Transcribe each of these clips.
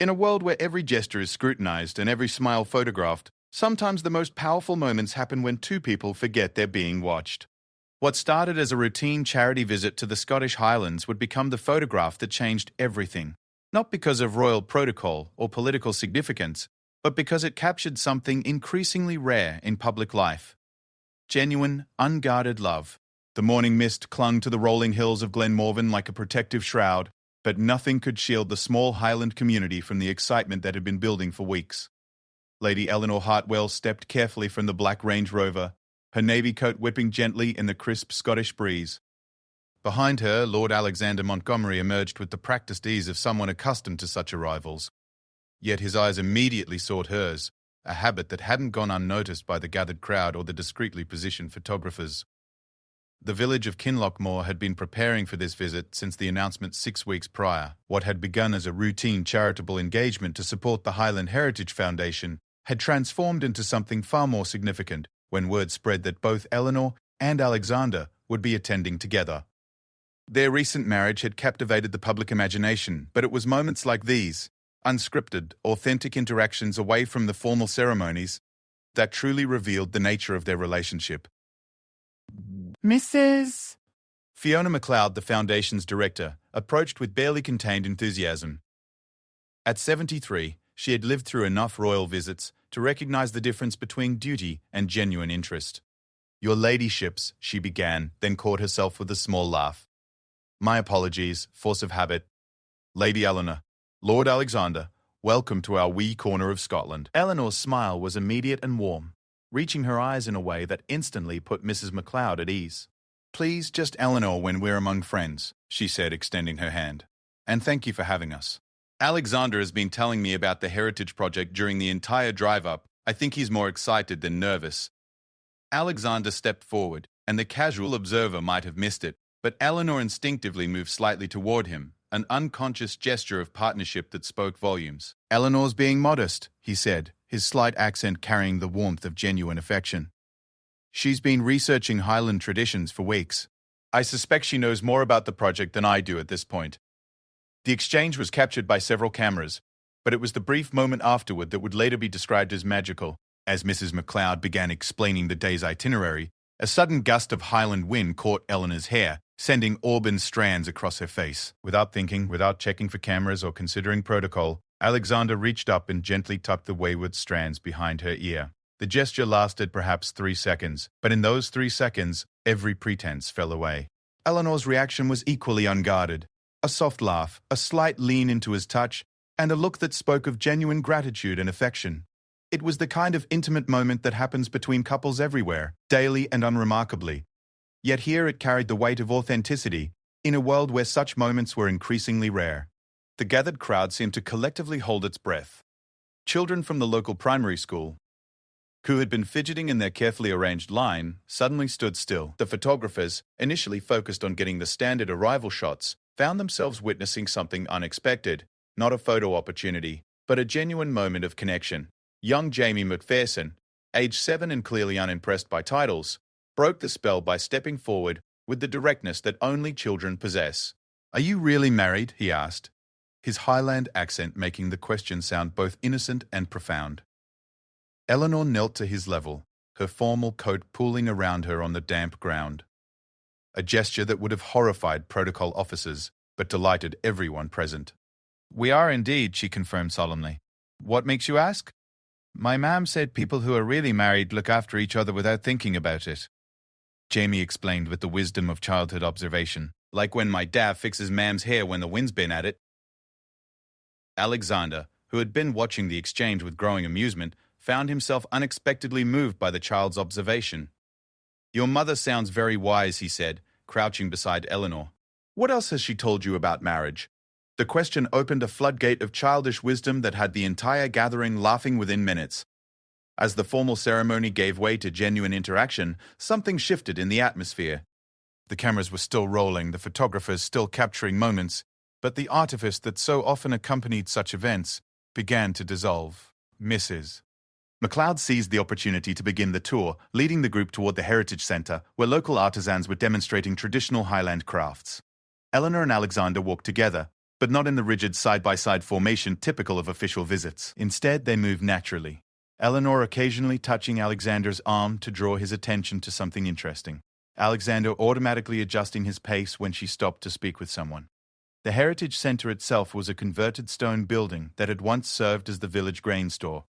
In a world where every gesture is scrutinized and every smile photographed, sometimes the most powerful moments happen when two people forget they're being watched. What started as a routine charity visit to the Scottish Highlands would become the photograph that changed everything, not because of royal protocol or political significance, but because it captured something increasingly rare in public life. Genuine, unguarded love. The morning mist clung to the rolling hills of Glenmorvan like a protective shroud, but nothing could shield the small Highland community from the excitement that had been building for weeks. Lady Eleanor Hartwell stepped carefully from the black Range Rover, her navy coat whipping gently in the crisp Scottish breeze. Behind her, Lord Alexander Montgomery emerged with the practiced ease of someone accustomed to such arrivals. Yet his eyes immediately sought hers, a habit that hadn't gone unnoticed by the gathered crowd or the discreetly positioned photographers. The village of Kinlochmore had been preparing for this visit since the announcement 6 weeks prior. What had begun as a routine charitable engagement to support the Highland Heritage Foundation had transformed into something far more significant when word spread that both Eleanor and Alexander would be attending together. Their recent marriage had captivated the public imagination, but it was moments like these, unscripted, authentic interactions away from the formal ceremonies, that truly revealed the nature of their relationship. Mrs. Fiona MacLeod, the Foundation's director, approached with barely contained enthusiasm. At 73, she had lived through enough royal visits to recognize the difference between duty and genuine interest. "Your ladyships," she began, then caught herself with a small laugh. "My apologies, force of habit. Lady Eleanor, Lord Alexander, welcome to our wee corner of Scotland." Eleanor's smile was immediate and warm, reaching her eyes in a way that instantly put Mrs. MacLeod at ease. "Please, just Eleanor when we're among friends," she said, extending her hand. "And thank you for having us. Alexander has been telling me about the Heritage Project during the entire drive-up. I think he's more excited than nervous." Alexander stepped forward, and the casual observer might have missed it, but Eleanor instinctively moved slightly toward him, an unconscious gesture of partnership that spoke volumes. "Eleanor's being modest," he said, his slight accent carrying the warmth of genuine affection. "She's been researching Highland traditions for weeks. I suspect she knows more about the project than I do at this point." The exchange was captured by several cameras, but it was the brief moment afterward that would later be described as magical. As Mrs. MacLeod began explaining the day's itinerary, a sudden gust of Highland wind caught Eleanor's hair, sending auburn strands across her face. Without thinking, without checking for cameras or considering protocol, Alexander reached up and gently tucked the wayward strands behind her ear. The gesture lasted perhaps 3 seconds, but in those 3 seconds, every pretense fell away. Eleanor's reaction was equally unguarded. A soft laugh, a slight lean into his touch, and a look that spoke of genuine gratitude and affection. It was the kind of intimate moment that happens between couples everywhere, daily and unremarkably. Yet here it carried the weight of authenticity, in a world where such moments were increasingly rare. The gathered crowd seemed to collectively hold its breath. Children from the local primary school, who had been fidgeting in their carefully arranged line, suddenly stood still. The photographers, initially focused on getting the standard arrival shots, found themselves witnessing something unexpected, not a photo opportunity, but a genuine moment of connection. Young Jamie McPherson, age 7 and clearly unimpressed by titles, broke the spell by stepping forward with the directness that only children possess. "Are you really married?" he asked, his Highland accent making the question sound both innocent and profound. Eleanor knelt to his level, her formal coat pooling around her on the damp ground. A gesture that would have horrified protocol officers, but delighted everyone present. "We are indeed," she confirmed solemnly. "What makes you ask?" "My ma'am said people who are really married look after each other without thinking about it," Jamie explained with the wisdom of childhood observation. "Like when my dad fixes ma'am's hair when the wind's been at it." Alexander, who had been watching the exchange with growing amusement, found himself unexpectedly moved by the child's observation. "Your mother sounds very wise," he said, crouching beside Eleanor. "What else has she told you about marriage?" The question opened a floodgate of childish wisdom that had the entire gathering laughing within minutes. As the formal ceremony gave way to genuine interaction, something shifted in the atmosphere. The cameras were still rolling, the photographers still capturing moments, but the artifice that so often accompanied such events began to dissolve. Mrs. MacLeod seized the opportunity to begin the tour, leading the group toward the Heritage Centre, where local artisans were demonstrating traditional Highland crafts. Eleanor and Alexander walked together, but not in the rigid side-by-side formation typical of official visits. Instead, they moved naturally, Eleanor occasionally touching Alexander's arm to draw his attention to something interesting, Alexander automatically adjusting his pace when she stopped to speak with someone. The Heritage Center itself was a converted stone building that had once served as the village grain store.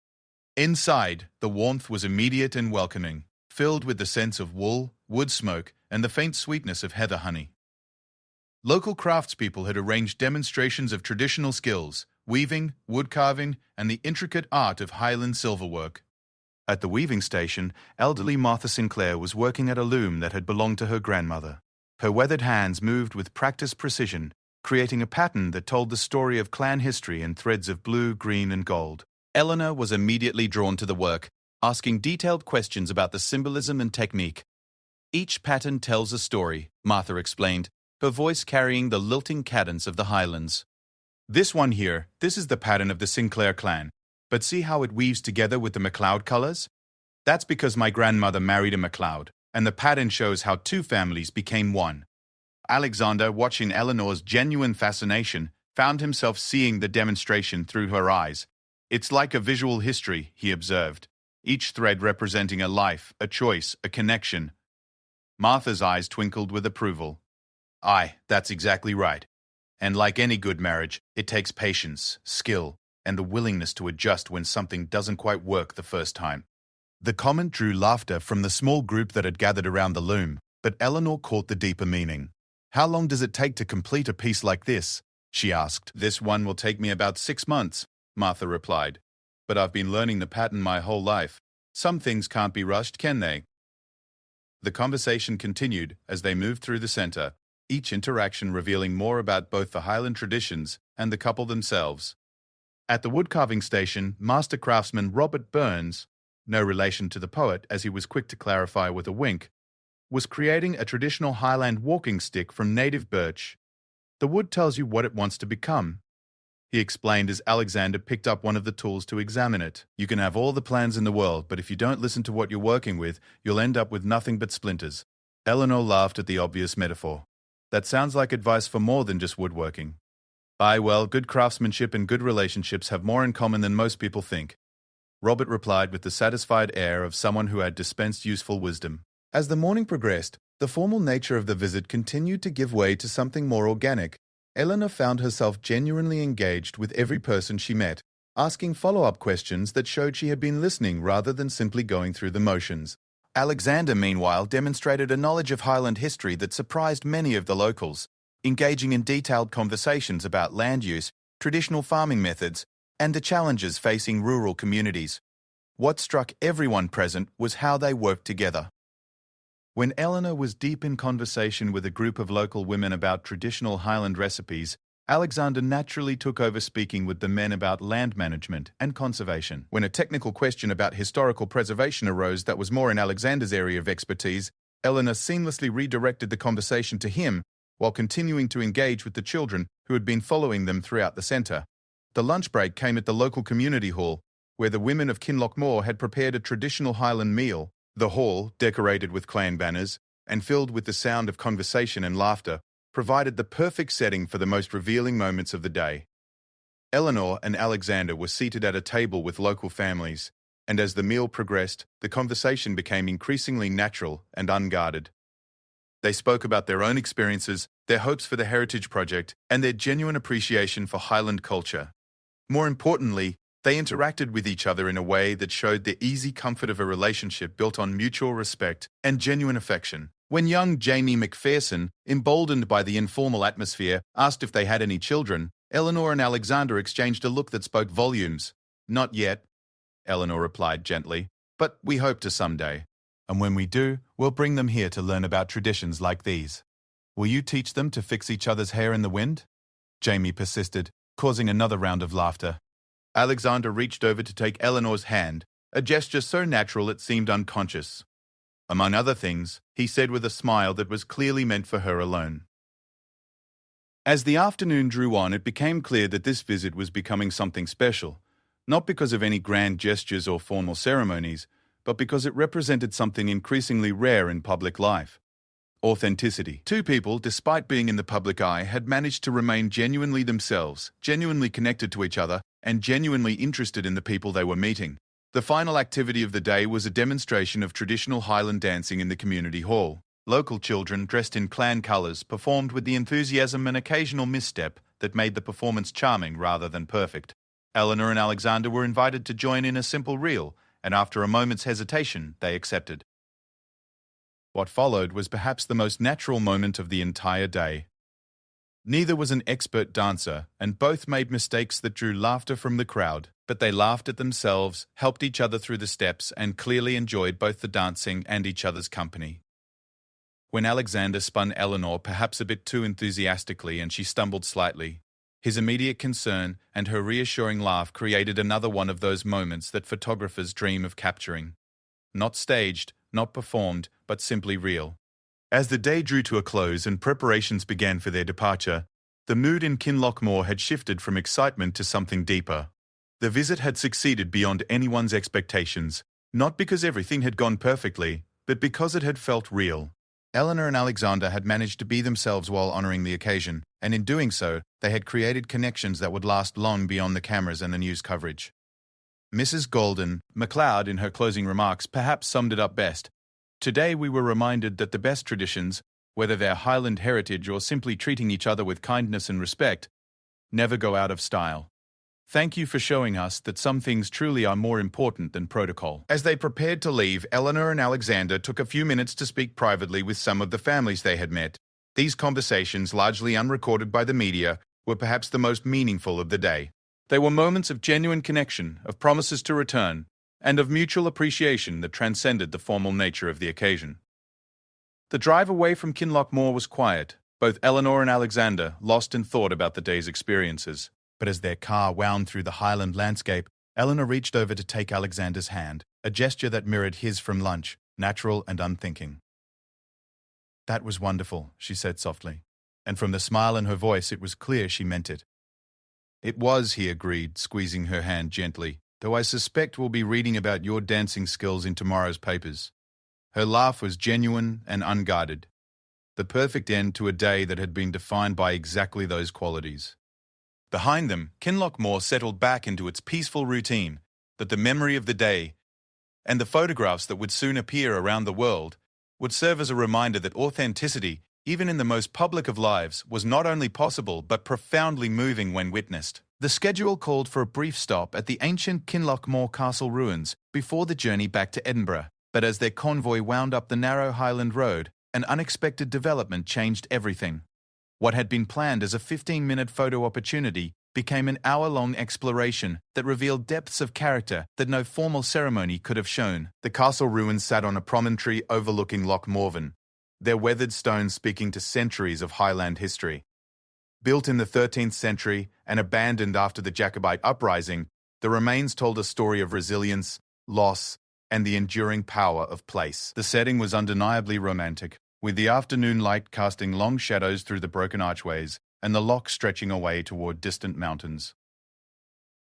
Inside, the warmth was immediate and welcoming, filled with the sense of wool, wood smoke, and the faint sweetness of heather honey. Local craftspeople had arranged demonstrations of traditional skills, weaving, wood carving, and the intricate art of Highland silverwork. At the weaving station, elderly Martha Sinclair was working at a loom that had belonged to her grandmother. Her weathered hands moved with practiced precision, creating a pattern that told the story of clan history in threads of blue, green, and gold. Eleanor was immediately drawn to the work, asking detailed questions about the symbolism and technique. Each pattern tells a story, Martha explained, her voice carrying the lilting cadence of the Highlands. This one here, this is the pattern of the Sinclair clan, but see how it weaves together with the MacLeod colors? That's because my grandmother married a MacLeod, and the pattern shows how two families became one. Alexander, watching Eleanor's genuine fascination, found himself seeing the demonstration through her eyes. It's like a visual history, he observed, each thread representing a life, a choice, a connection. Martha's eyes twinkled with approval. Aye, that's exactly right. And like any good marriage, it takes patience, skill, and the willingness to adjust when something doesn't quite work the first time. The comment drew laughter from the small group that had gathered around the loom, but Eleanor caught the deeper meaning. How long does it take to complete a piece like this? She asked. This one will take me about 6 months, Martha replied. But I've been learning the pattern my whole life. Some things can't be rushed, can they? The conversation continued as they moved through the center, each interaction revealing more about both the Highland traditions and the couple themselves. At the woodcarving station, master craftsman Robert Burns, no relation to the poet as he was quick to clarify with a wink, was creating a traditional Highland walking stick from native birch. The wood tells you what it wants to become, he explained as Alexander picked up one of the tools to examine it. You can have all the plans in the world, but if you don't listen to what you're working with, you'll end up with nothing but splinters. Eleanor laughed at the obvious metaphor. That sounds like advice for more than just woodworking. Aye, well, good craftsmanship and good relationships have more in common than most people think, Robert replied with the satisfied air of someone who had dispensed useful wisdom. As the morning progressed, the formal nature of the visit continued to give way to something more organic. Eleanor found herself genuinely engaged with every person she met, asking follow-up questions that showed she had been listening rather than simply going through the motions. Alexander, meanwhile, demonstrated a knowledge of Highland history that surprised many of the locals, engaging in detailed conversations about land use, traditional farming methods, and the challenges facing rural communities. What struck everyone present was how they worked together. When Eleanor was deep in conversation with a group of local women about traditional Highland recipes, Alexander naturally took over speaking with the men about land management and conservation. When a technical question about historical preservation arose that was more in Alexander's area of expertise, Eleanor seamlessly redirected the conversation to him while continuing to engage with the children who had been following them throughout the centre. The lunch break came at the local community hall, where the women of Kinlochmore had prepared a traditional Highland meal. The hall, decorated with clan banners and filled with the sound of conversation and laughter, provided the perfect setting for the most revealing moments of the day. Eleanor and Alexander were seated at a table with local families, and as the meal progressed, the conversation became increasingly natural and unguarded. They spoke about their own experiences, their hopes for the Heritage Project, and their genuine appreciation for Highland culture. More importantly, they interacted with each other in a way that showed the easy comfort of a relationship built on mutual respect and genuine affection. When young Jamie McPherson, emboldened by the informal atmosphere, asked if they had any children, Eleanor and Alexander exchanged a look that spoke volumes. Not yet, Eleanor replied gently, but we hope to someday. And when we do, we'll bring them here to learn about traditions like these. Will you teach them to fix each other's hair in the wind? Jamie persisted, causing another round of laughter. Alexander reached over to take Eleanor's hand, a gesture so natural it seemed unconscious. Among other things, he said with a smile that was clearly meant for her alone. As the afternoon drew on, it became clear that this visit was becoming something special, not because of any grand gestures or formal ceremonies, but because it represented something increasingly rare in public life. Authenticity. Two people, despite being in the public eye, had managed to remain genuinely themselves, genuinely connected to each other, and genuinely interested in the people they were meeting. The final activity of the day was a demonstration of traditional Highland dancing in the community hall. Local children, dressed in clan colours, performed with the enthusiasm and occasional misstep that made the performance charming rather than perfect. Eleanor and Alexander were invited to join in a simple reel, and after a moment's hesitation, they accepted. What followed was perhaps the most natural moment of the entire day. Neither was an expert dancer, and both made mistakes that drew laughter from the crowd, but they laughed at themselves, helped each other through the steps, and clearly enjoyed both the dancing and each other's company. When Alexander spun Eleanor perhaps a bit too enthusiastically and she stumbled slightly, his immediate concern and her reassuring laugh created another one of those moments that photographers dream of capturing. Not staged, not performed, but simply real. As the day drew to a close and preparations began for their departure, the mood in Kinlochmore had shifted from excitement to something deeper. The visit had succeeded beyond anyone's expectations, not because everything had gone perfectly, but because it had felt real. Eleanor and Alexander had managed to be themselves while honouring the occasion, and in doing so, they had created connections that would last long beyond the cameras and the news coverage. Mrs. Golden, MacLeod in her closing remarks, perhaps summed it up best. Today we were reminded that the best traditions, whether they're Highland heritage or simply treating each other with kindness and respect, never go out of style. Thank you for showing us that some things truly are more important than protocol. As they prepared to leave, Eleanor and Alexander took a few minutes to speak privately with some of the families they had met. These conversations, largely unrecorded by the media, were perhaps the most meaningful of the day. They were moments of genuine connection, of promises to return, and of mutual appreciation that transcended the formal nature of the occasion. The drive away from Kinlochmore was quiet, both Eleanor and Alexander lost in thought about the day's experiences. But as their car wound through the Highland landscape, Eleanor reached over to take Alexander's hand, a gesture that mirrored his from lunch, natural and unthinking. "That was wonderful," she said softly, and from the smile in her voice it was clear she meant it. "It was," he agreed, squeezing her hand gently, "though I suspect we'll be reading about your dancing skills in tomorrow's papers." Her laugh was genuine and unguarded, the perfect end to a day that had been defined by exactly those qualities. Behind them, Kinlochmore settled back into its peaceful routine, that the memory of the day and the photographs that would soon appear around the world would serve as a reminder that authenticity, even in the most public of lives, was not only possible but profoundly moving when witnessed. The schedule called for a brief stop at the ancient Kinlochmore Castle ruins before the journey back to Edinburgh, but as their convoy wound up the narrow Highland Road, an unexpected development changed everything. What had been planned as a 15-minute photo opportunity became an hour-long exploration that revealed depths of character that no formal ceremony could have shown. The castle ruins sat on a promontory overlooking Loch Morven, their weathered stones speaking to centuries of Highland history. Built in the 13th century and abandoned after the Jacobite uprising, the remains told a story of resilience, loss, and the enduring power of place. The setting was undeniably romantic, with the afternoon light casting long shadows through the broken archways and the loch stretching away toward distant mountains.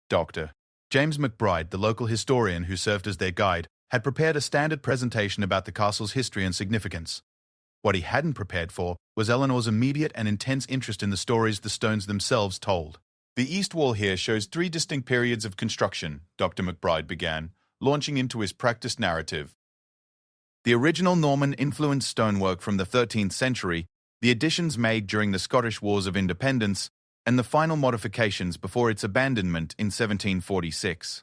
Dr. James McBride, the local historian who served as their guide, had prepared a standard presentation about the castle's history and significance. What he hadn't prepared for was Eleanor's immediate and intense interest in the stories the stones themselves told. "The east wall here shows 3 distinct periods of construction," Dr. McBride began, launching into his practiced narrative. The original Norman-influenced stonework from the 13th century, the additions made during the Scottish Wars of Independence, and the final modifications before its abandonment in 1746.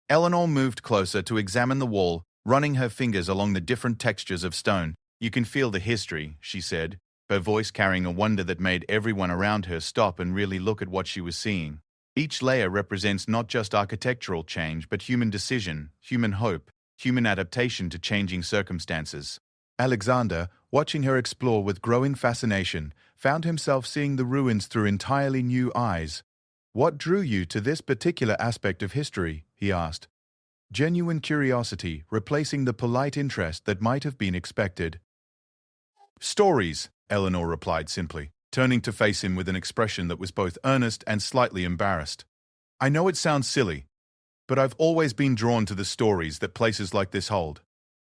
Eleanor moved closer to examine the wall, running her fingers along the different textures of stone. "You can feel the history," she said, her voice carrying a wonder that made everyone around her stop and really look at what she was seeing. "Each layer represents not just architectural change, but human decision, human hope, human adaptation to changing circumstances." Alexander, watching her explore with growing fascination, found himself seeing the ruins through entirely new eyes. "What drew you to this particular aspect of history?" he asked. Genuine curiosity replacing the polite interest that might have been expected. "Stories," Eleanor replied simply, turning to face him with an expression that was both earnest and slightly embarrassed. "I know it sounds silly, but I've always been drawn to the stories that places like this hold.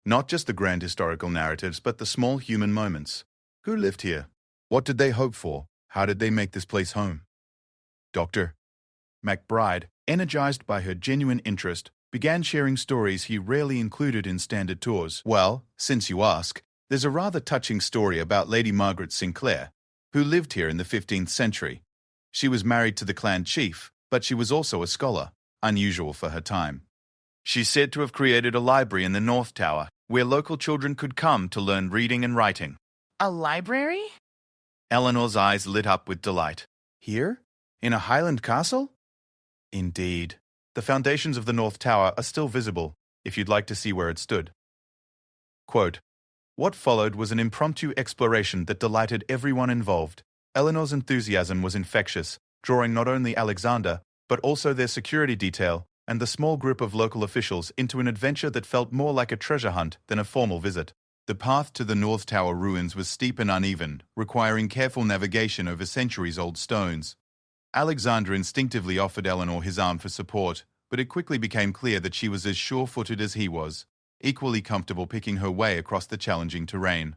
Not just the grand historical narratives, but the small human moments. Who lived here? What did they hope for? How did they make this place home? Dr. McBride, energized by her genuine interest, began sharing stories he rarely included in standard tours. Well, since you ask, there's a rather touching story about Lady Margaret Sinclair, who lived here in the 15th century. She was married to the clan chief, but she was also a scholar, unusual for her time. She's said to have created a library in the North Tower, where local children could come to learn reading and writing. A library? Eleanor's eyes lit up with delight. Here? In a Highland castle? Indeed. The foundations of the North Tower are still visible, if you'd like to see where it stood. Quote, "What followed was an impromptu exploration that delighted everyone involved. Eleanor's enthusiasm was infectious, drawing not only Alexander, but also their security detail and the small group of local officials into an adventure that felt more like a treasure hunt than a formal visit. The path to the North Tower ruins was steep and uneven, requiring careful navigation over centuries-old stones. Alexander instinctively offered Eleanor his arm for support, but it quickly became clear that she was as sure-footed as he was, equally comfortable picking her way across the challenging terrain.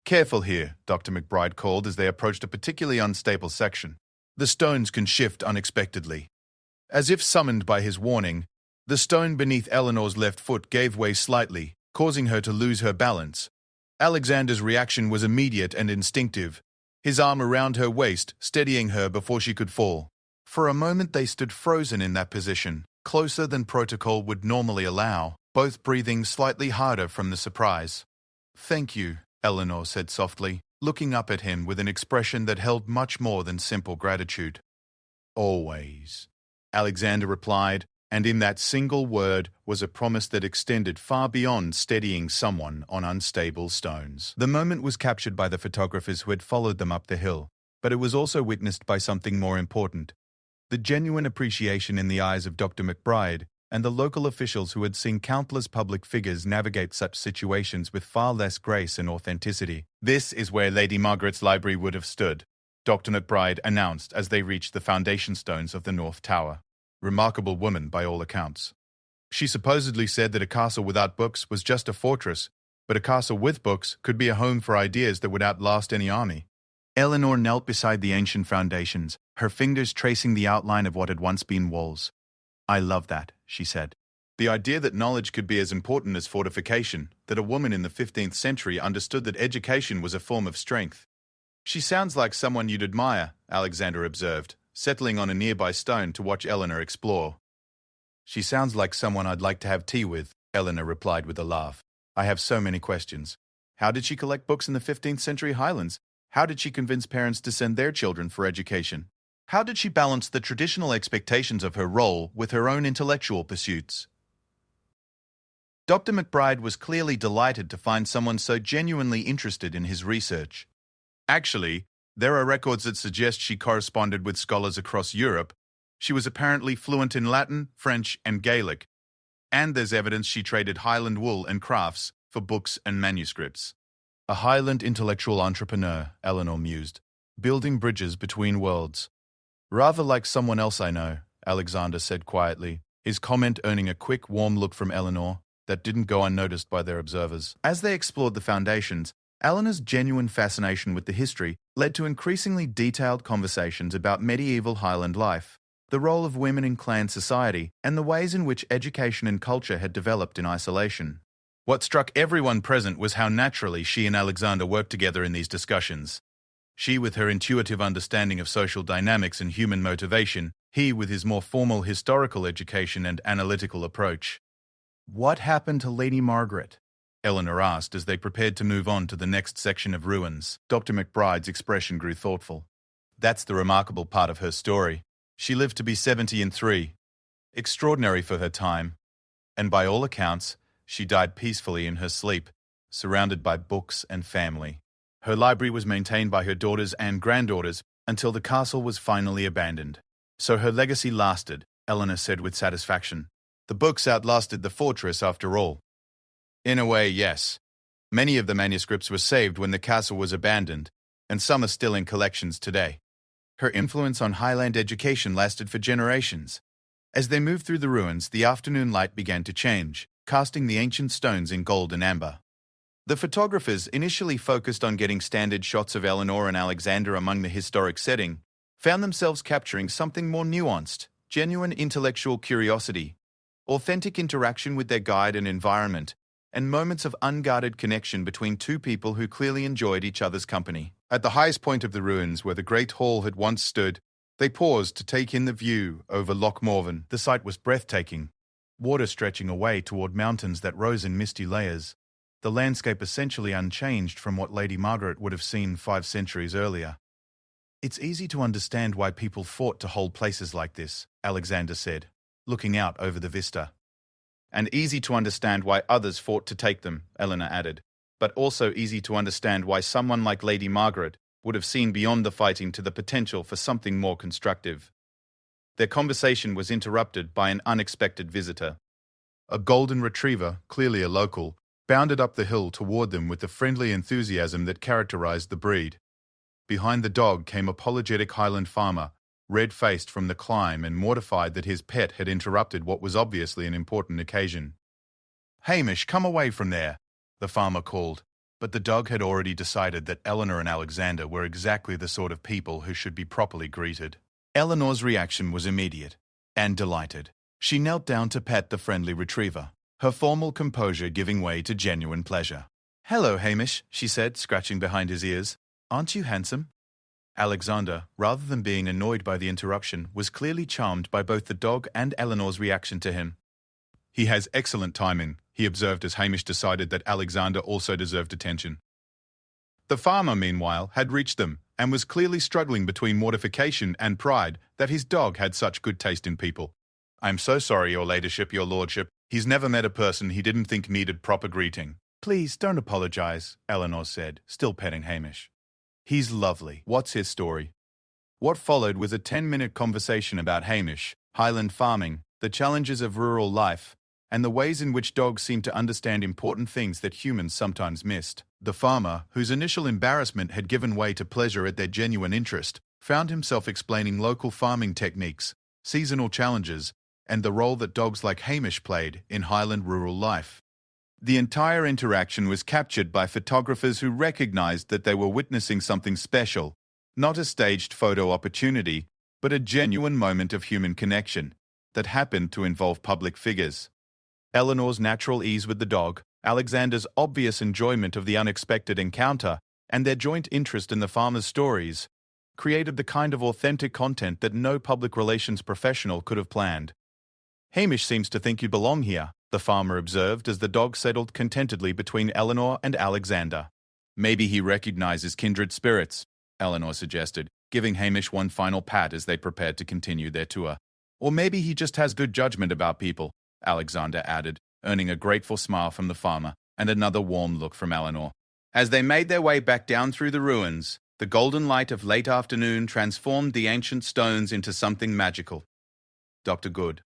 "Careful here," Dr. McBride called as they approached a particularly unstable section. "The stones can shift unexpectedly." As if summoned by his warning, the stone beneath Eleanor's left foot gave way slightly, causing her to lose her balance. Alexander's reaction was immediate and instinctive, his arm around her waist, steadying her before she could fall. For a moment they stood frozen in that position, closer than protocol would normally allow, both breathing slightly harder from the surprise. "Thank you," Eleanor said softly, looking up at him with an expression that held much more than simple gratitude. "Always," Alexander replied, and in that single word was a promise that extended far beyond steadying someone on unstable stones. The moment was captured by the photographers who had followed them up the hill, but it was also witnessed by something more important: the genuine appreciation in the eyes of Dr. McBride and the local officials who had seen countless public figures navigate such situations with far less grace and authenticity. "This is where Lady Margaret's library would have stood," Dr. McBride announced as they reached the foundation stones of the North Tower. Remarkable woman by all accounts. She supposedly said that a castle without books was just a fortress, but a castle with books could be a home for ideas that would outlast any army. Eleanor knelt beside the ancient foundations, her fingers tracing the outline of what had once been walls. "I love that," she said. The idea that knowledge could be as important as fortification, that a woman in the 15th century understood that education was a form of strength. "She sounds like someone you'd admire," Alexander observed, settling on a nearby stone to watch Eleanor explore. "She sounds like someone I'd like to have tea with," Eleanor replied with a laugh. "I have so many questions. How did she collect books in the 15th century Highlands? How did she convince parents to send their children for education? How did she balance the traditional expectations of her role with her own intellectual pursuits?" Dr. McBride was clearly delighted to find someone so genuinely interested in his research. Actually, there are records that suggest she corresponded with scholars across Europe. She was apparently fluent in Latin, French, and Gaelic. And there's evidence she traded Highland wool and crafts for books and manuscripts. "A Highland intellectual entrepreneur," Eleanor mused, "building bridges between worlds." "Rather like someone else I know," Alexander said quietly, his comment earning a quick, warm look from Eleanor that didn't go unnoticed by their observers. As they explored the foundations, Eleanor's genuine fascination with the history led to increasingly detailed conversations about medieval Highland life, the role of women in clan society, and the ways in which education and culture had developed in isolation. What struck everyone present was how naturally she and Alexander worked together in these discussions. She with her intuitive understanding of social dynamics and human motivation, he with his more formal historical education and analytical approach. "What happened to Lady Margaret?" Eleanor asked as they prepared to move on to the next section of ruins. Dr. McBride's expression grew thoughtful. "That's the remarkable part of her story. She lived to be 73. Extraordinary for her time. And by all accounts, she died peacefully in her sleep, surrounded by books and family. Her library was maintained by her daughters and granddaughters until the castle was finally abandoned. So her legacy lasted," Eleanor said with satisfaction. "The books outlasted the fortress after all." "In a way, yes. Many of the manuscripts were saved when the castle was abandoned, and some are still in collections today." Her influence on Highland education lasted for generations. As they moved through the ruins, the afternoon light began to change, casting the ancient stones in gold and amber. The photographers, initially focused on getting standard shots of Eleanor and Alexander among the historic setting, found themselves capturing something more nuanced, genuine intellectual curiosity, authentic interaction with their guide and environment, and moments of unguarded connection between two people who clearly enjoyed each other's company. At the highest point of the ruins where the Great Hall had once stood, they paused to take in the view over Loch Morven. The sight was breathtaking, water stretching away toward mountains that rose in misty layers, the landscape essentially unchanged from what Lady Margaret would have seen 5 centuries earlier. "It's easy to understand why people fought to hold places like this," Alexander said, looking out over the vista. "And easy to understand why others fought to take them," Eleanor added, "but also easy to understand why someone like Lady Margaret would have seen beyond the fighting to the potential for something more constructive." Their conversation was interrupted by an unexpected visitor. A golden retriever, clearly a local, bounded up the hill toward them with the friendly enthusiasm that characterized the breed. Behind the dog came apologetic Highland farmer, red-faced from the climb and mortified that his pet had interrupted what was obviously an important occasion. "Hamish, come away from there," the farmer called, but the dog had already decided that Eleanor and Alexander were exactly the sort of people who should be properly greeted. Eleanor's reaction was immediate and delighted. She knelt down to pet the friendly retriever, her formal composure giving way to genuine pleasure. "Hello, Hamish," she said, scratching behind his ears. "Aren't you handsome?" Alexander, rather than being annoyed by the interruption, was clearly charmed by both the dog and Eleanor's reaction to him. "He has excellent timing," he observed as Hamish decided that Alexander also deserved attention. The farmer, meanwhile, had reached them and was clearly struggling between mortification and pride that his dog had such good taste in people. "I'm so sorry, your ladyship, your lordship. He's never met a person he didn't think needed proper greeting." "Please, don't apologize," Eleanor said, still petting Hamish. "He's lovely. What's his story?" What followed was a 10-minute conversation about Hamish, Highland farming, the challenges of rural life, and the ways in which dogs seem to understand important things that humans sometimes missed. The farmer, whose initial embarrassment had given way to pleasure at their genuine interest, found himself explaining local farming techniques, seasonal challenges, and the role that dogs like Hamish played in Highland rural life. The entire interaction was captured by photographers who recognized that they were witnessing something special, not a staged photo opportunity, but a genuine moment of human connection that happened to involve public figures. Eleanor's natural ease with the dog, Alexander's obvious enjoyment of the unexpected encounter, and their joint interest in the farmer's stories created the kind of authentic content that no public relations professional could have planned. "Hamish seems to think you belong here," the farmer observed as the dog settled contentedly between Eleanor and Alexander. "Maybe he recognizes kindred spirits," Eleanor suggested, giving Hamish one final pat as they prepared to continue their tour. "Or maybe he just has good judgment about people," Alexander added, earning a grateful smile from the farmer and another warm look from Eleanor. As they made their way back down through the ruins, the golden light of late afternoon transformed the ancient stones into something magical. Dr. Good.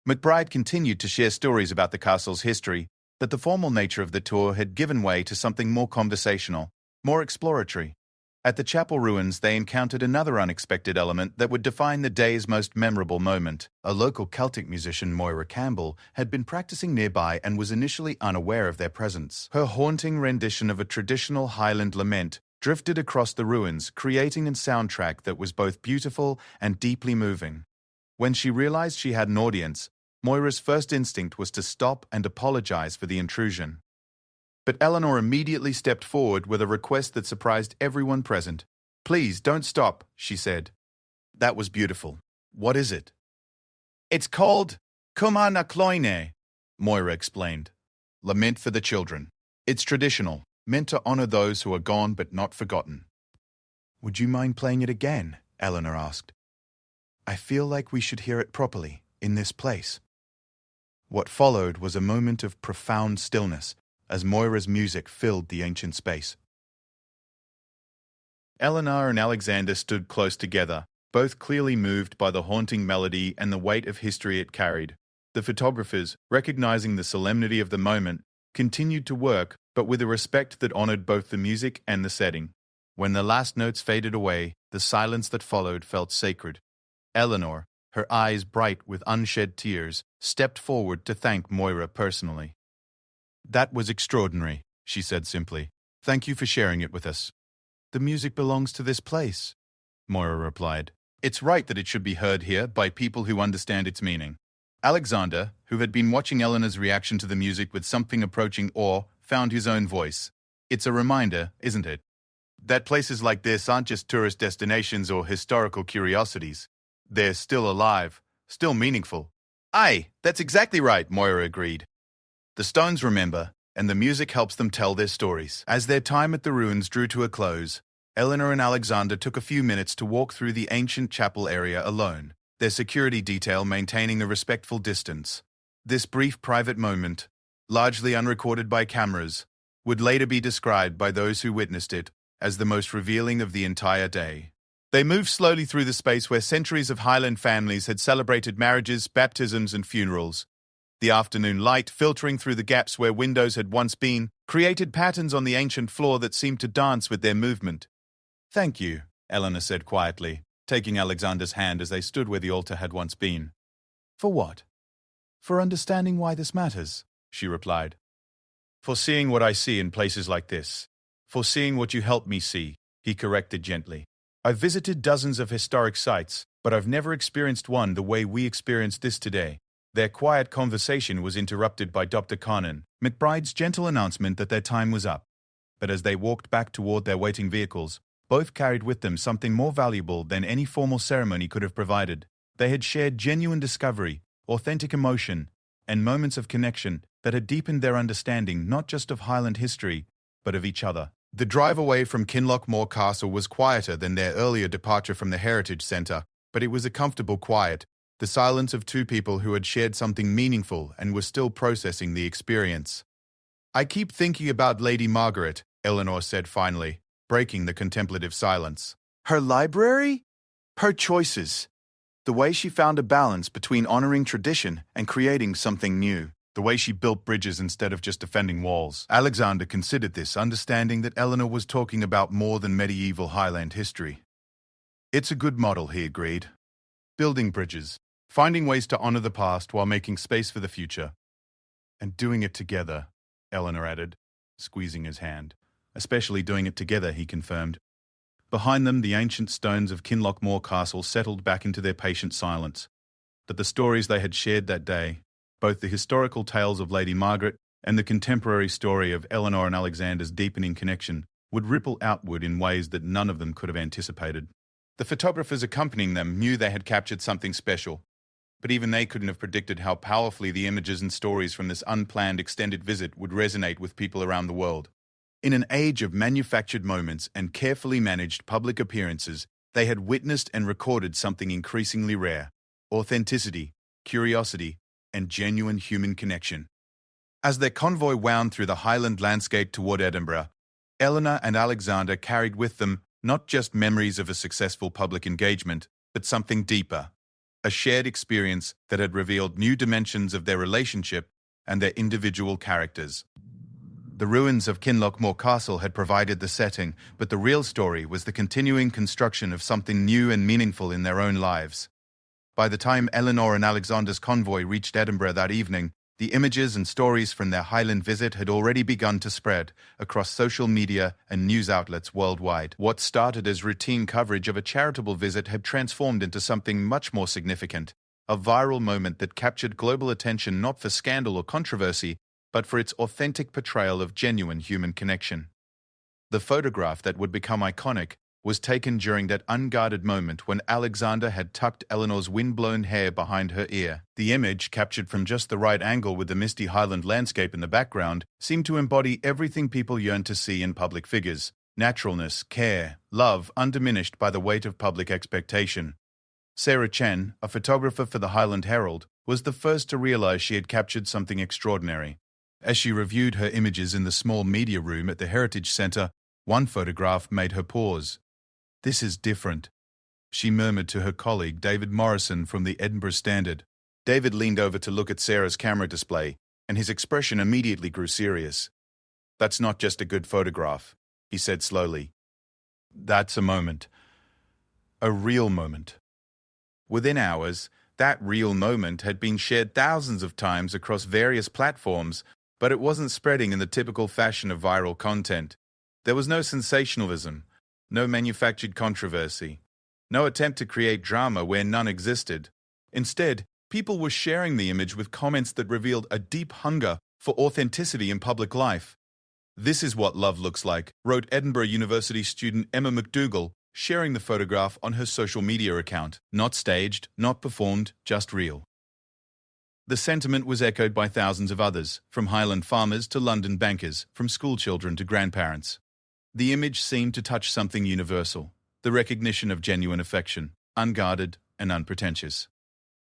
McBride continued to share stories about the castle's history, but the formal nature of the tour had given way to something more conversational, more exploratory. At the chapel ruins, they encountered another unexpected element that would define the day's most memorable moment. A local Celtic musician, Moira Campbell, had been practicing nearby and was initially unaware of their presence. Her haunting rendition of a traditional Highland lament drifted across the ruins, creating a soundtrack that was both beautiful and deeply moving. When she realized she had an audience, Moira's first instinct was to stop and apologize for the intrusion. But Eleanor immediately stepped forward with a request that surprised everyone present. "Please, don't stop," she said. "That was beautiful. What is it?" "It's called Cuma na Cloine," Moira explained. "Lament for the children. It's traditional, meant to honor those who are gone but not forgotten." "Would you mind playing it again?" Eleanor asked. "I feel like we should hear it properly, in this place." What followed was a moment of profound stillness, as Moira's music filled the ancient space. Eleanor and Alexander stood close together, both clearly moved by the haunting melody and the weight of history it carried. The photographers, recognizing the solemnity of the moment, continued to work, but with a respect that honored both the music and the setting. When the last notes faded away, the silence that followed felt sacred. Eleanor, her eyes bright with unshed tears, stepped forward to thank Moira personally. "That was extraordinary," she said simply. "Thank you for sharing it with us." "The music belongs to this place," Moira replied. "It's right that it should be heard here by people who understand its meaning." Alexander, who had been watching Eleanor's reaction to the music with something approaching awe, found his own voice. "It's a reminder, isn't it, that places like this aren't just tourist destinations or historical curiosities. They're still alive, still meaningful." "Aye, that's exactly right," Moira agreed. "The stones remember, and the music helps them tell their stories." As their time at the ruins drew to a close, Eleanor and Alexander took a few minutes to walk through the ancient chapel area alone, their security detail maintaining a respectful distance. This brief private moment, largely unrecorded by cameras, would later be described by those who witnessed it as the most revealing of the entire day. They moved slowly through the space where centuries of Highland families had celebrated marriages, baptisms, and funerals. The afternoon light, filtering through the gaps where windows had once been, created patterns on the ancient floor that seemed to dance with their movement. "Thank you," Eleanor said quietly, taking Alexander's hand as they stood where the altar had once been. "For what?" "For understanding why this matters," she replied. "For seeing what I see in places like this. For seeing what you helped me see," he corrected gently. "I've visited dozens of historic sites, but I've never experienced one the way we experienced this today." Their quiet conversation was interrupted by Dr. Conan McBride's gentle announcement that their time was up. But as they walked back toward their waiting vehicles, both carried with them something more valuable than any formal ceremony could have provided. They had shared genuine discovery, authentic emotion, and moments of connection that had deepened their understanding not just of Highland history, but of each other. The drive away from Kinlochmore Castle was quieter than their earlier departure from the Heritage Centre, but it was a comfortable quiet, the silence of two people who had shared something meaningful and were still processing the experience. "I keep thinking about Lady Margaret," Eleanor said finally, breaking the contemplative silence. "Her library? Her choices. The way she found a balance between honoring tradition and creating something new. The way she built bridges instead of just defending walls." Alexander considered this, understanding that Eleanor was talking about more than medieval Highland history. "It's a good model," he agreed. "Building bridges, finding ways to honor the past while making space for the future. And doing it together," Eleanor added, squeezing his hand. "Especially doing it together," he confirmed. Behind them, the ancient stones of Kinlochmore Castle settled back into their patient silence. But the stories they had shared that day, both the historical tales of Lady Margaret and the contemporary story of Eleanor and Alexander's deepening connection, would ripple outward in ways that none of them could have anticipated. The photographers accompanying them knew they had captured something special, but even they couldn't have predicted how powerfully the images and stories from this unplanned extended visit would resonate with people around the world. In an age of manufactured moments and carefully managed public appearances, they had witnessed and recorded something increasingly rare: authenticity, curiosity, and genuine human connection. As their convoy wound through the Highland landscape toward Edinburgh, Eleanor and Alexander carried with them not just memories of a successful public engagement, but something deeper, a shared experience that had revealed new dimensions of their relationship and their individual characters. The ruins of Kinlochmore Castle had provided the setting, but the real story was the continuing construction of something new and meaningful in their own lives. By the time Eleanor and Alexander's convoy reached Edinburgh that evening, the images and stories from their Highland visit had already begun to spread across social media and news outlets worldwide. What started as routine coverage of a charitable visit had transformed into something much more significant, a viral moment that captured global attention not for scandal or controversy, but for its authentic portrayal of genuine human connection. The photograph that would become iconic was taken during that unguarded moment when Alexander had tucked Eleanor's wind-blown hair behind her ear. The image, captured from just the right angle with the misty Highland landscape in the background, seemed to embody everything people yearn to see in public figures: naturalness, care, love, undiminished by the weight of public expectation. Sarah Chen, a photographer for the Highland Herald, was the first to realize she had captured something extraordinary. As she reviewed her images in the small media room at the Heritage Centre, one photograph made her pause. "This is different," she murmured to her colleague David Morrison from the Edinburgh Standard. David leaned over to look at Sarah's camera display, and his expression immediately grew serious. "That's not just a good photograph," he said slowly. "That's a moment. A real moment." Within hours, that real moment had been shared thousands of times across various platforms, But it wasn't spreading in the typical fashion of viral content. There was no sensationalism, no manufactured controversy, no attempt to create drama where none existed. Instead, people were sharing the image with comments that revealed a deep hunger for authenticity in public life. "This is what love looks like," wrote Edinburgh University student Emma McDougall, sharing the photograph on her social media account. Not staged, not performed, just real. The sentiment was echoed by thousands of others, from Highland farmers to London bankers, from schoolchildren to grandparents. The image seemed to touch something universal, the recognition of genuine affection, unguarded and unpretentious.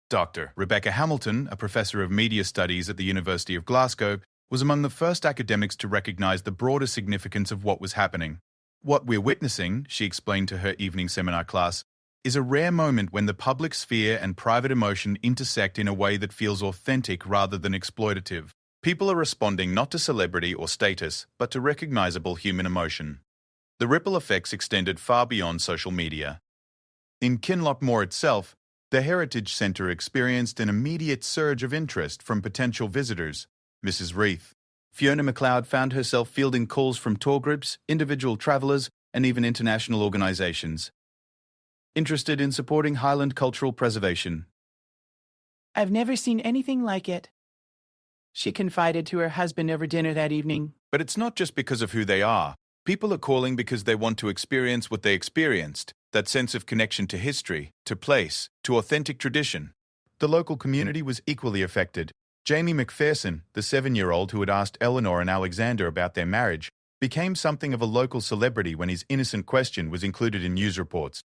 Dr. Rebecca Hamilton, a professor of media studies at the University of Glasgow, was among the first academics to recognise the broader significance of what was happening. "What we're witnessing," she explained to her evening seminar class, "is a rare moment when the public sphere and private emotion intersect in a way that feels authentic rather than exploitative. People are responding not to celebrity or status, but to recognisable human emotion." The ripple effects extended far beyond social media. In Kinlochmore itself, the Heritage Centre experienced an immediate surge of interest from potential visitors. Mrs. Reith, Fiona MacLeod, found herself fielding calls from tour groups, individual travellers, and even international organisations interested in supporting Highland cultural preservation. "I've never seen anything like it," she confided to her husband over dinner that evening. But it's not just because of who they are. People are calling because they want to experience what they experienced, that sense of connection to history, to place, to authentic tradition. The local community was equally affected. Jamie McPherson, the 7-year-old who had asked Eleanor and Alexander about their marriage, became something of a local celebrity when his innocent question was included in news reports.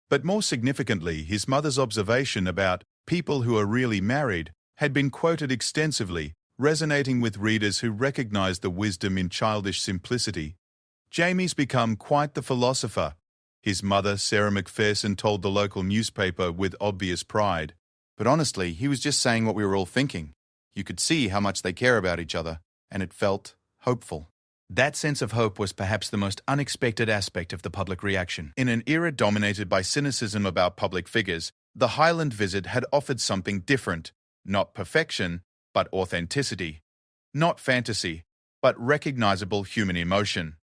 But more significantly, his mother's observation about people who are really married had been quoted extensively, resonating with readers who recognized the wisdom in childish simplicity. "Jamie's become quite the philosopher," his mother, Sarah McPherson, told the local newspaper with obvious pride. "But honestly, he was just saying what we were all thinking. You could see how much they care about each other, and it felt hopeful." That sense of hope was perhaps the most unexpected aspect of the public reaction. In an era dominated by cynicism about public figures, the Highland visit had offered something different. Not perfection, but authenticity. Not fantasy, but recognizable human emotion.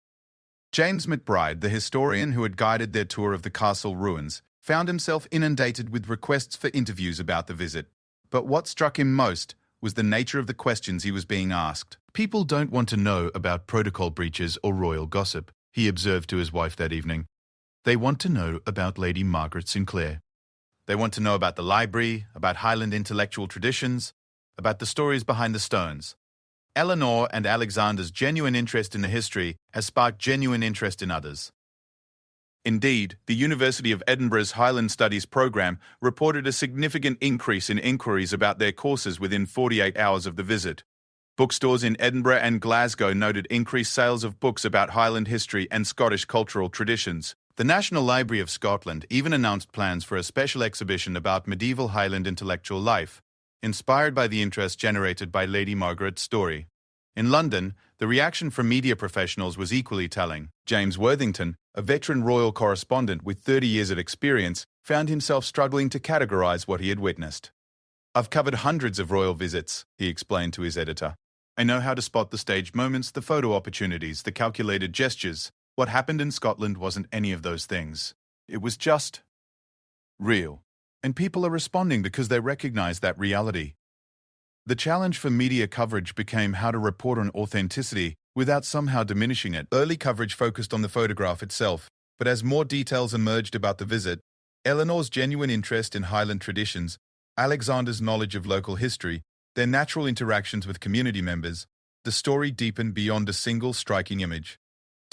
James McBride, the historian who had guided their tour of the castle ruins, found himself inundated with requests for interviews about the visit. But what struck him most was the nature of the questions he was being asked. "People don't want to know about protocol breaches or royal gossip," he observed to his wife that evening. "They want to know about Lady Margaret Sinclair. They want to know about the library, about Highland intellectual traditions, about the stories behind the stones." Eleanor and Alexander's genuine interest in the history has sparked genuine interest in others. Indeed, the University of Edinburgh's Highland Studies program reported a significant increase in inquiries about their courses within 48 hours of the visit. Bookstores in Edinburgh and Glasgow noted increased sales of books about Highland history and Scottish cultural traditions. The National Library of Scotland even announced plans for a special exhibition about medieval Highland intellectual life, inspired by the interest generated by Lady Margaret's story. In London, the reaction from media professionals was equally telling. James Worthington, a veteran royal correspondent with 30 years of experience, found himself struggling to categorize what he had witnessed. "I've covered hundreds of royal visits," he explained to his editor. "I know how to spot the staged moments, the photo opportunities, the calculated gestures. What happened in Scotland wasn't any of those things. It was just real. And people are responding because they recognize that reality." The challenge for media coverage became how to report on authenticity without somehow diminishing it. Early coverage focused on the photograph itself, but as more details emerged about the visit, Eleanor's genuine interest in Highland traditions, Alexander's knowledge of local history, their natural interactions with community members, the story deepened beyond a single striking image.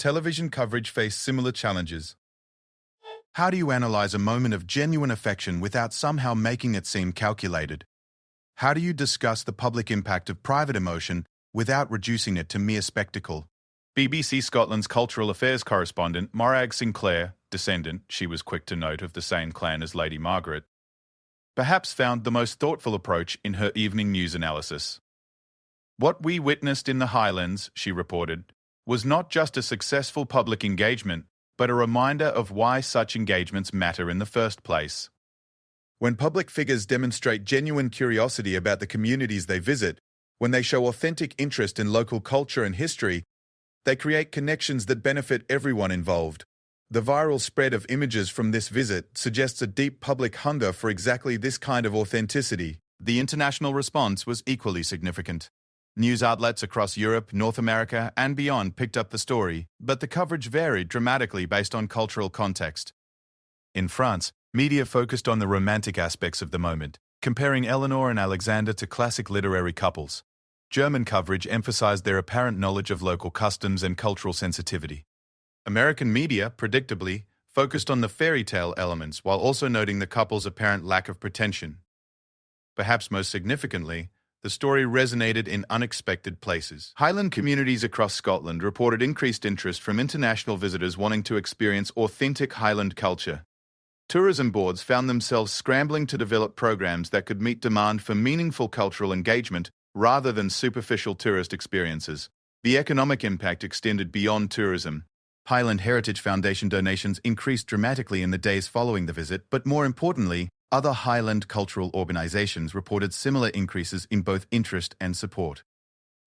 Television coverage faced similar challenges. How do you analyze a moment of genuine affection without somehow making it seem calculated? How do you discuss the public impact of private emotion without reducing it to mere spectacle? BBC Scotland's cultural affairs correspondent, Morag Sinclair, descendant, she was quick to note, of the same clan as Lady Margaret, perhaps found the most thoughtful approach in her evening news analysis. "What we witnessed in the Highlands," she reported, "was not just a successful public engagement, but a reminder of why such engagements matter in the first place. When public figures demonstrate genuine curiosity about the communities they visit, When they show authentic interest in local culture and history, they create connections that benefit everyone involved. The viral spread of images from this visit suggests a deep public hunger for exactly this kind of authenticity. The international response was equally significant. News outlets across Europe, North America, and beyond picked up the story, but the coverage varied dramatically based on cultural context. In France, media focused on the romantic aspects of the moment, comparing Eleanor and Alexander to classic literary couples. German coverage emphasized their apparent knowledge of local customs and cultural sensitivity. American media, predictably, focused on the fairy tale elements while also noting the couple's apparent lack of pretension. Perhaps most significantly, the story resonated in unexpected places. Highland communities across Scotland reported increased interest from international visitors wanting to experience authentic Highland culture. Tourism boards found themselves scrambling to develop programs that could meet demand for meaningful cultural engagement rather than superficial tourist experiences. The economic impact extended beyond tourism. Highland Heritage Foundation donations increased dramatically in the days following the visit, but more importantly, other Highland cultural organizations reported similar increases in both interest and support.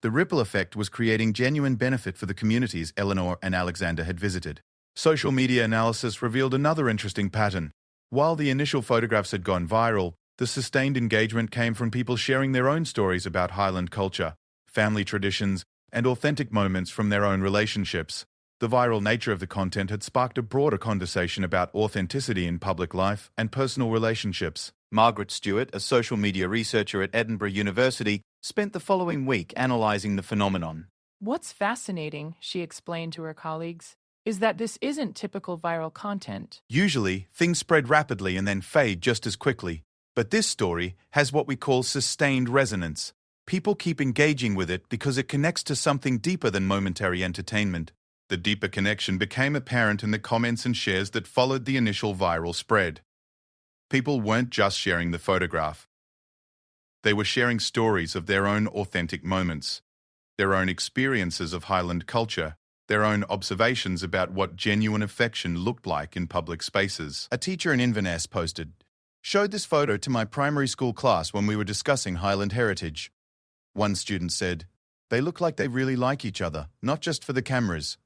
The ripple effect was creating genuine benefit for the communities Eleanor and Alexander had visited. Social media analysis revealed another interesting pattern. While the initial photographs had gone viral, the sustained engagement came from people sharing their own stories about Highland culture, family traditions, and authentic moments from their own relationships. The viral nature of the content had sparked a broader conversation about authenticity in public life and personal relationships. Margaret Stewart, a social media researcher at Edinburgh University, spent the following week analysing the phenomenon. What's fascinating, she explained to her colleagues, is that this isn't typical viral content. Usually, things spread rapidly and then fade just as quickly. But this story has what we call sustained resonance. People keep engaging with it because it connects to something deeper than momentary entertainment. The deeper connection became apparent in the comments and shares that followed the initial viral spread. People weren't just sharing the photograph. They were sharing stories of their own authentic moments, their own experiences of Highland culture, their own observations about what genuine affection looked like in public spaces. A teacher in Inverness posted, "Showed this photo to my primary school class when we were discussing Highland heritage." One student said, "They look like they really like each other, not just for the cameras."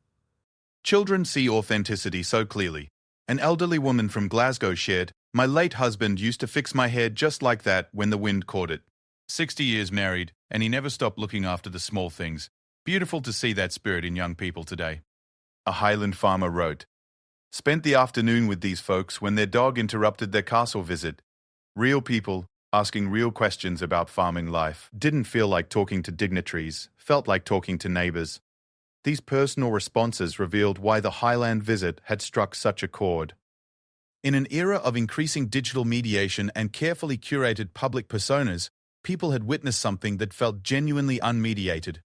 Children see authenticity so clearly. An elderly woman from Glasgow shared, "My late husband used to fix my hair just like that when the wind caught it. 60 years married, and he never stopped looking after the small things. Beautiful to see that spirit in young people today." A Highland farmer wrote, "Spent the afternoon with these folks when their dog interrupted their castle visit. Real people, asking real questions about farming life. Didn't feel like talking to dignitaries, felt like talking to neighbours." These personal responses revealed why the Highland visit had struck such a chord. In an era of increasing digital mediation and carefully curated public personas, people had witnessed something that felt genuinely unmediated.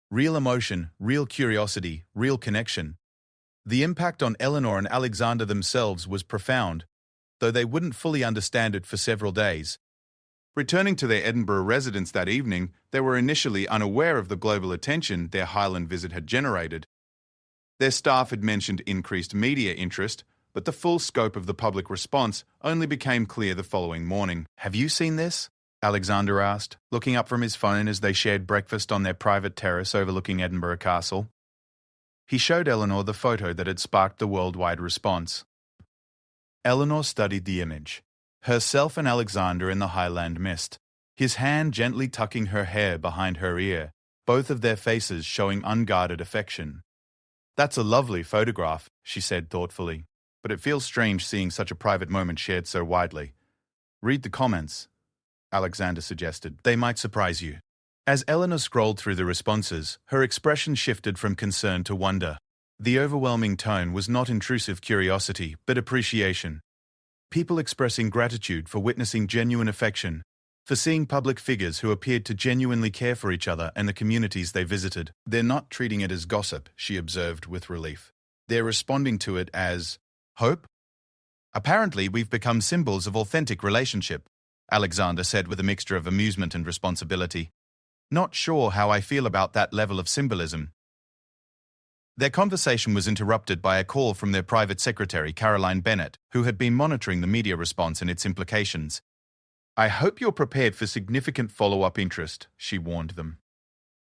Real emotion, real curiosity, real connection. The impact on Eleanor and Alexander themselves was profound, though they wouldn't fully understand it for several days. Returning to their Edinburgh residence that evening, they were initially unaware of the global attention their Highland visit had generated. Their staff had mentioned increased media interest, but the full scope of the public response only became clear the following morning. "Have you seen this?" Alexander asked, looking up from his phone as they shared breakfast on their private terrace overlooking Edinburgh Castle. He showed Eleanor the photo that had sparked the worldwide response. Eleanor studied the image. Herself and Alexander in the Highland mist, his hand gently tucking her hair behind her ear, both of their faces showing unguarded affection. "That's a lovely photograph," she said thoughtfully, "but it feels strange seeing such a private moment shared so widely. Read the comments," Alexander suggested. "They might surprise you." As Eleanor scrolled through the responses, her expression shifted from concern to wonder. The overwhelming tone was not intrusive curiosity, but appreciation. People expressing gratitude for witnessing genuine affection, for seeing public figures who appeared to genuinely care for each other and the communities they visited. "They're not treating it as gossip," she observed with relief. "They're responding to it as hope." "Apparently, we've become symbols of authentic relationship," Alexander said with a mixture of amusement and responsibility. "Not sure how I feel about that level of symbolism." Their conversation was interrupted by a call from their private secretary, Caroline Bennett, who had been monitoring the media response and its implications. "I hope you're prepared for significant follow-up interest," she warned them.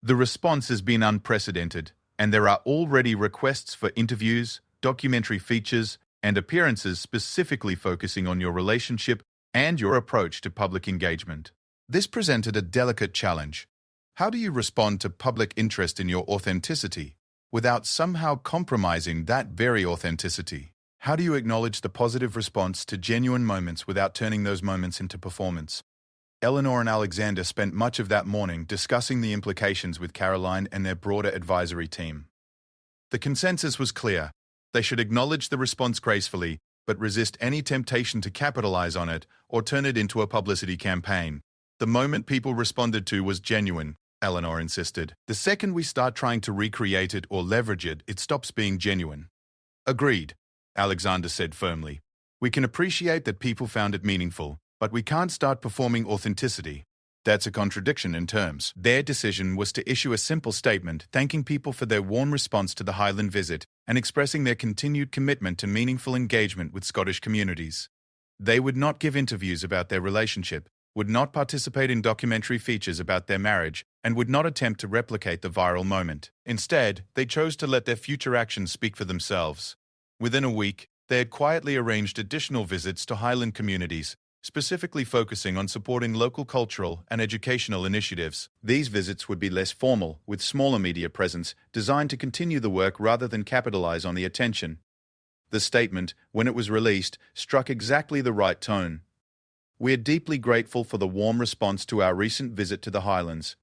The response has been unprecedented, and there are already requests for interviews, documentary features, and appearances specifically focusing on your relationship and your approach to public engagement. This presented a delicate challenge. How do you respond to public interest in your authenticity without somehow compromising that very authenticity? How do you acknowledge the positive response to genuine moments without turning those moments into performance? Eleanor and Alexander spent much of that morning discussing the implications with Caroline and their broader advisory team. The consensus was clear. They should acknowledge the response gracefully, but resist any temptation to capitalize on it or turn it into a publicity campaign. The moment people responded to was genuine, Eleanor insisted. The second we start trying to recreate it or leverage it, it stops being genuine. Agreed, Alexander said firmly. We can appreciate that people found it meaningful, but we can't start performing authenticity. That's a contradiction in terms. Their decision was to issue a simple statement thanking people for their warm response to the Highland visit and expressing their continued commitment to meaningful engagement with Scottish communities. They would not give interviews about their relationship, would not participate in documentary features about their marriage, and would not attempt to replicate the viral moment. Instead, they chose to let their future actions speak for themselves. Within a week, they had quietly arranged additional visits to Highland communities, specifically focusing on supporting local cultural and educational initiatives. These visits would be less formal, with smaller media presence, designed to continue the work rather than capitalize on the attention. The statement, when it was released, struck exactly the right tone. We are deeply grateful for the warm response to our recent visit to the Highlands.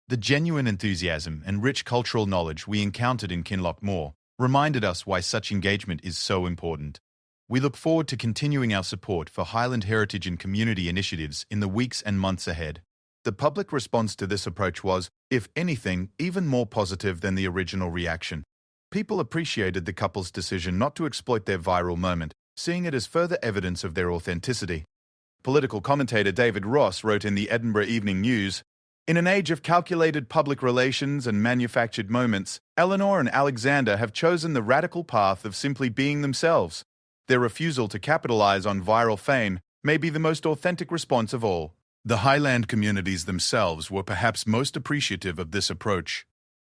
The genuine enthusiasm and rich cultural knowledge we encountered in Kinlochmore reminded us why such engagement is so important. We look forward to continuing our support for Highland heritage and community initiatives in the weeks and months ahead. The public response to this approach was, if anything, even more positive than the original reaction. People appreciated the couple's decision not to exploit their viral moment, seeing it as further evidence of their authenticity. Political commentator David Ross wrote in the Edinburgh Evening News, "In an age of calculated public relations and manufactured moments, Eleanor and Alexander have chosen the radical path of simply being themselves. Their refusal to capitalize on viral fame may be the most authentic response of all." The Highland communities themselves were perhaps most appreciative of this approach.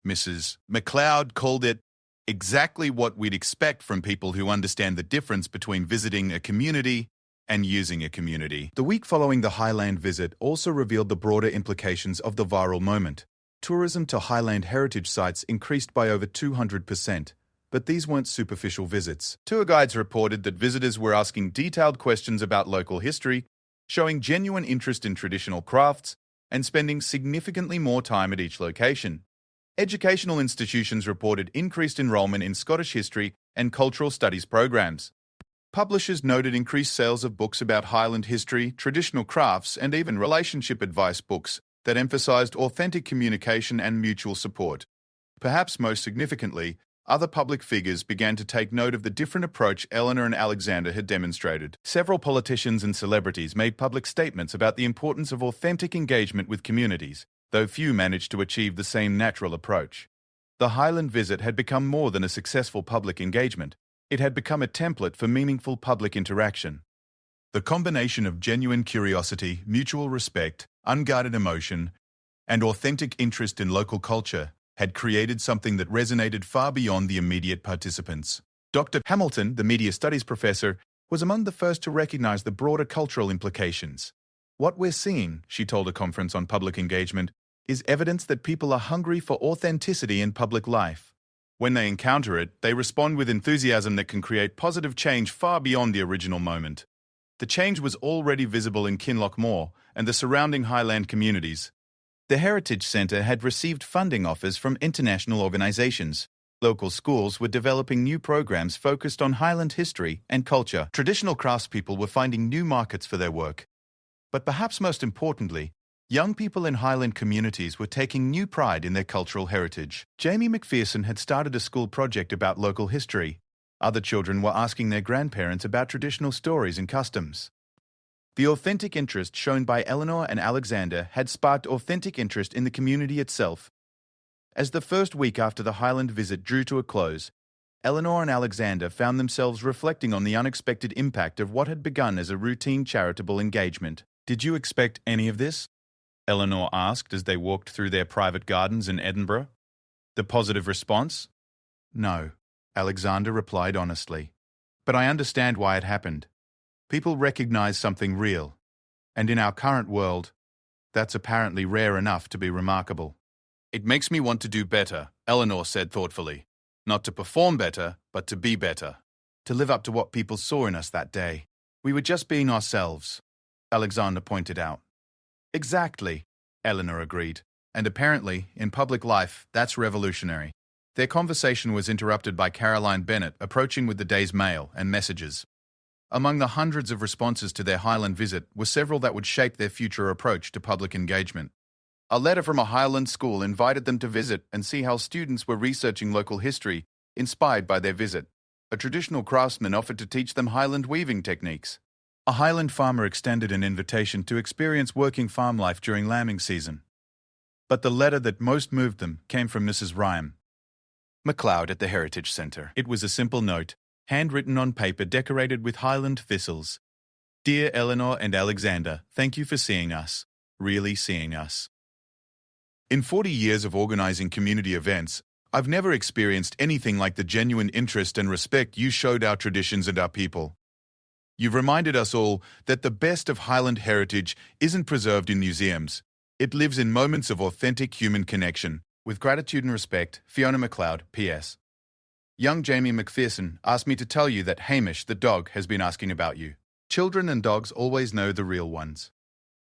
Mrs. MacLeod called it exactly what we'd expect from people who understand the difference between visiting a community and using a community. The week following the Highland visit also revealed the broader implications of the viral moment. Tourism to Highland heritage sites increased by over 200%. But these weren't superficial visits. Tour guides reported that visitors were asking detailed questions about local history, showing genuine interest in traditional crafts, and spending significantly more time at each location. Educational institutions reported increased enrollment in Scottish history and cultural studies programs. Publishers noted increased sales of books about Highland history, traditional crafts, and even relationship advice books that emphasized authentic communication and mutual support. Perhaps most significantly, other public figures began to take note of the different approach Eleanor and Alexander had demonstrated. Several politicians and celebrities made public statements about the importance of authentic engagement with communities, though few managed to achieve the same natural approach. The Highland visit had become more than a successful public engagement. It had become a template for meaningful public interaction. The combination of genuine curiosity, mutual respect, unguarded emotion, and authentic interest in local culture had created something that resonated far beyond the immediate participants. Dr. Hamilton, the media studies professor, was among the first to recognize the broader cultural implications. "What we're seeing," she told a conference on public engagement, "is evidence that people are hungry for authenticity in public life. When they encounter it, they respond with enthusiasm that can create positive change far beyond the original moment." The change was already visible in Kinlochmore and the surrounding Highland communities. The Heritage Centre had received funding offers from international organisations. Local schools were developing new programs focused on Highland history and culture. Traditional craftspeople were finding new markets for their work. But perhaps most importantly, young people in Highland communities were taking new pride in their cultural heritage. Jamie McPherson had started a school project about local history. Other children were asking their grandparents about traditional stories and customs. The authentic interest shown by Eleanor and Alexander had sparked authentic interest in the community itself. As the first week after the Highland visit drew to a close, Eleanor and Alexander found themselves reflecting on the unexpected impact of what had begun as a routine charitable engagement. "Did you expect any of this?" Eleanor asked as they walked through their private gardens in Edinburgh. The positive response? No, Alexander replied honestly. But I understand why it happened. People recognize something real. And in our current world, that's apparently rare enough to be remarkable. It makes me want to do better, Eleanor said thoughtfully. Not to perform better, but to be better. To live up to what people saw in us that day. We were just being ourselves, Alexander pointed out. Exactly, Eleanor agreed. And apparently, in public life, that's revolutionary. Their conversation was interrupted by Caroline Bennett approaching with the day's mail and messages. Among the hundreds of responses to their Highland visit were several that would shape their future approach to public engagement. A letter from a Highland school invited them to visit and see how students were researching local history, inspired by their visit. A traditional craftsman offered to teach them Highland weaving techniques. A Highland farmer extended an invitation to experience working farm life during lambing season. But the letter that most moved them came from Mrs. Ryan MacLeod at the Heritage Centre. It was a simple note, handwritten on paper decorated with Highland thistles. Dear Eleanor and Alexander, thank you for seeing us. Really seeing us. In 40 years of organising community events, I've never experienced anything like the genuine interest and respect you showed our traditions and our people. You've reminded us all that the best of Highland heritage isn't preserved in museums. It lives in moments of authentic human connection. With gratitude and respect, Fiona MacLeod, P.S. Young Jamie McPherson asked me to tell you that Hamish, the dog, has been asking about you. Children and dogs always know the real ones.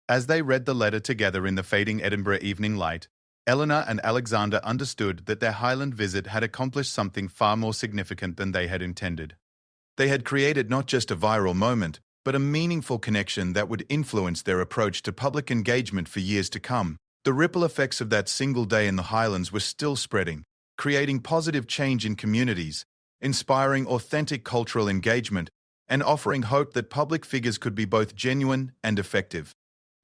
As they read the letter together in the fading Edinburgh evening light, Eleanor and Alexander understood that their Highland visit had accomplished something far more significant than they had intended. They had created not just a viral moment, but a meaningful connection that would influence their approach to public engagement for years to come. The ripple effects of that single day in the Highlands were still spreading, creating positive change in communities, inspiring authentic cultural engagement, and offering hope that public figures could be both genuine and effective.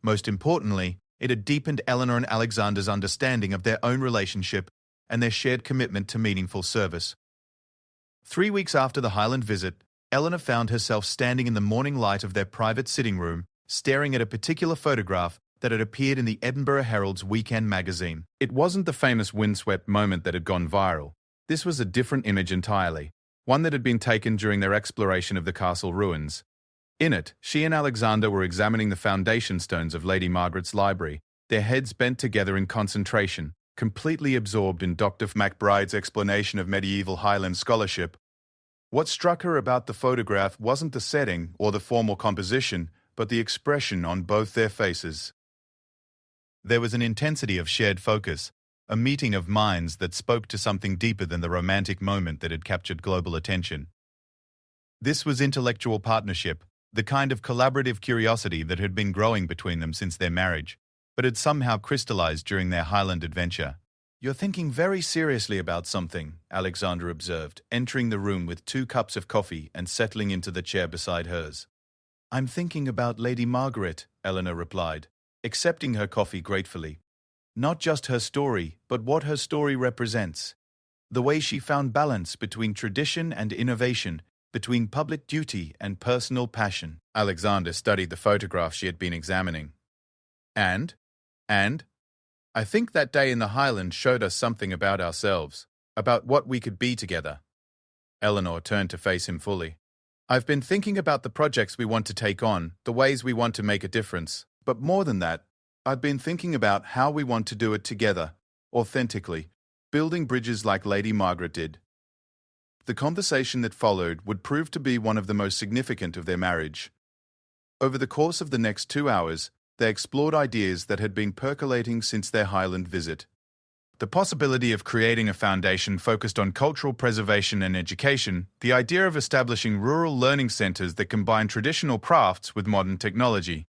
Most importantly, it had deepened Eleanor and Alexander's understanding of their own relationship and their shared commitment to meaningful service. 3 weeks after the Highland visit, Eleanor found herself standing in the morning light of their private sitting room, staring at a particular photograph that had appeared in the Edinburgh Herald's weekend magazine. It wasn't the famous windswept moment that had gone viral. This was a different image entirely, one that had been taken during their exploration of the castle ruins. In it, she and Alexander were examining the foundation stones of Lady Margaret's library, their heads bent together in concentration, completely absorbed in Dr. MacBride's explanation of medieval Highland scholarship. What struck her about the photograph wasn't the setting or the formal composition, but the expression on both their faces. There was an intensity of shared focus, a meeting of minds that spoke to something deeper than the romantic moment that had captured global attention. This was intellectual partnership, the kind of collaborative curiosity that had been growing between them since their marriage, but had somehow crystallized during their Highland adventure. You're thinking very seriously about something, Alexander observed, entering the room with 2 cups of coffee and settling into the chair beside hers. I'm thinking about Lady Margaret, Eleanor replied, accepting her coffee gratefully. Not just her story, but what her story represents. The way she found balance between tradition and innovation, between public duty and personal passion. Alexander studied the photograph she had been examining. And, I think that day in the Highlands showed us something about ourselves, about what we could be together. Eleanor turned to face him fully. I've been thinking about the projects we want to take on, the ways we want to make a difference. But more than that, I've been thinking about how we want to do it together, authentically, building bridges like Lady Margaret did. The conversation that followed would prove to be one of the most significant of their marriage. Over the course of the next 2 hours, they explored ideas that had been percolating since their Highland visit. The possibility of creating a foundation focused on cultural preservation and education, the idea of establishing rural learning centres that combine traditional crafts with modern technology,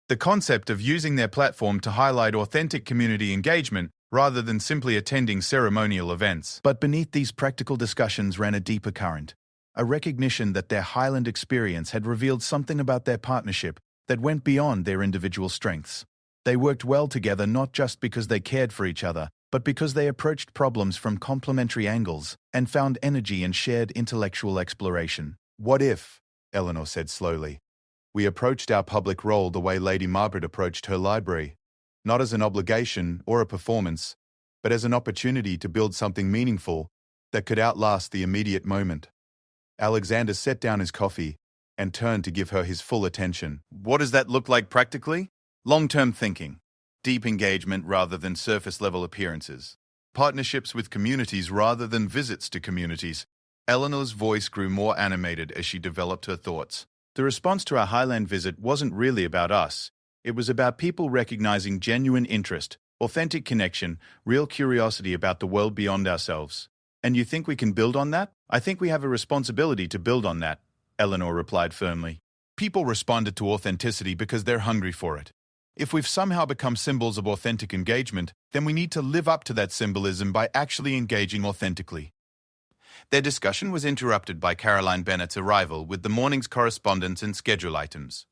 the concept of using their platform to highlight authentic community engagement rather than simply attending ceremonial events. But beneath these practical discussions ran a deeper current, a recognition that their Highland experience had revealed something about their partnership that went beyond their individual strengths. They worked well together not just because they cared for each other, but because they approached problems from complementary angles and found energy in shared intellectual exploration. What if, Eleanor said slowly, we approached our public role the way Lady Margaret approached her library? not as an obligation or a performance, but as an opportunity to build something meaningful that could outlast the immediate moment. Alexander set down his coffee and turned to give her his full attention. What does that look like practically? Long-term thinking, deep engagement rather than surface-level appearances, partnerships with communities rather than visits to communities. Eleanor's voice grew more animated as she developed her thoughts. The response to our Highland visit wasn't really about us. It was about people recognizing genuine interest, authentic connection, real curiosity about the world beyond ourselves. And you think we can build on that? I think we have a responsibility to build on that, Eleanor replied firmly. People responded to authenticity because they're hungry for it. If we've somehow become symbols of authentic engagement, then we need to live up to that symbolism by actually engaging authentically. Their discussion was interrupted by Caroline Bennett's arrival with the morning's correspondence and schedule items.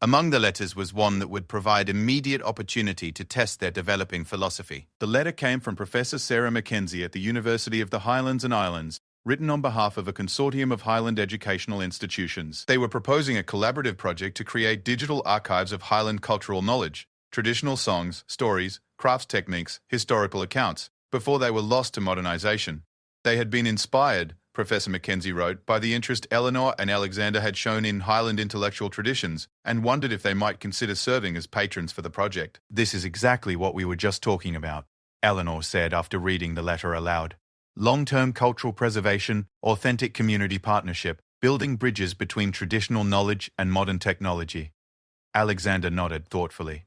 Among the letters was one that would provide immediate opportunity to test their developing philosophy. The letter came from Professor Sarah Mackenzie at the University of the Highlands and Islands, written on behalf of a consortium of Highland educational institutions. They were proposing a collaborative project to create digital archives of Highland cultural knowledge, traditional songs, stories, crafts techniques, historical accounts, before they were lost to modernization. They had been inspired, Professor Mackenzie wrote, by the interest Eleanor and Alexander had shown in Highland intellectual traditions, and wondered if they might consider serving as patrons for the project. This is exactly what we were just talking about, Eleanor said after reading the letter aloud. Long-term cultural preservation, authentic community partnership, building bridges between traditional knowledge and modern technology. Alexander nodded thoughtfully.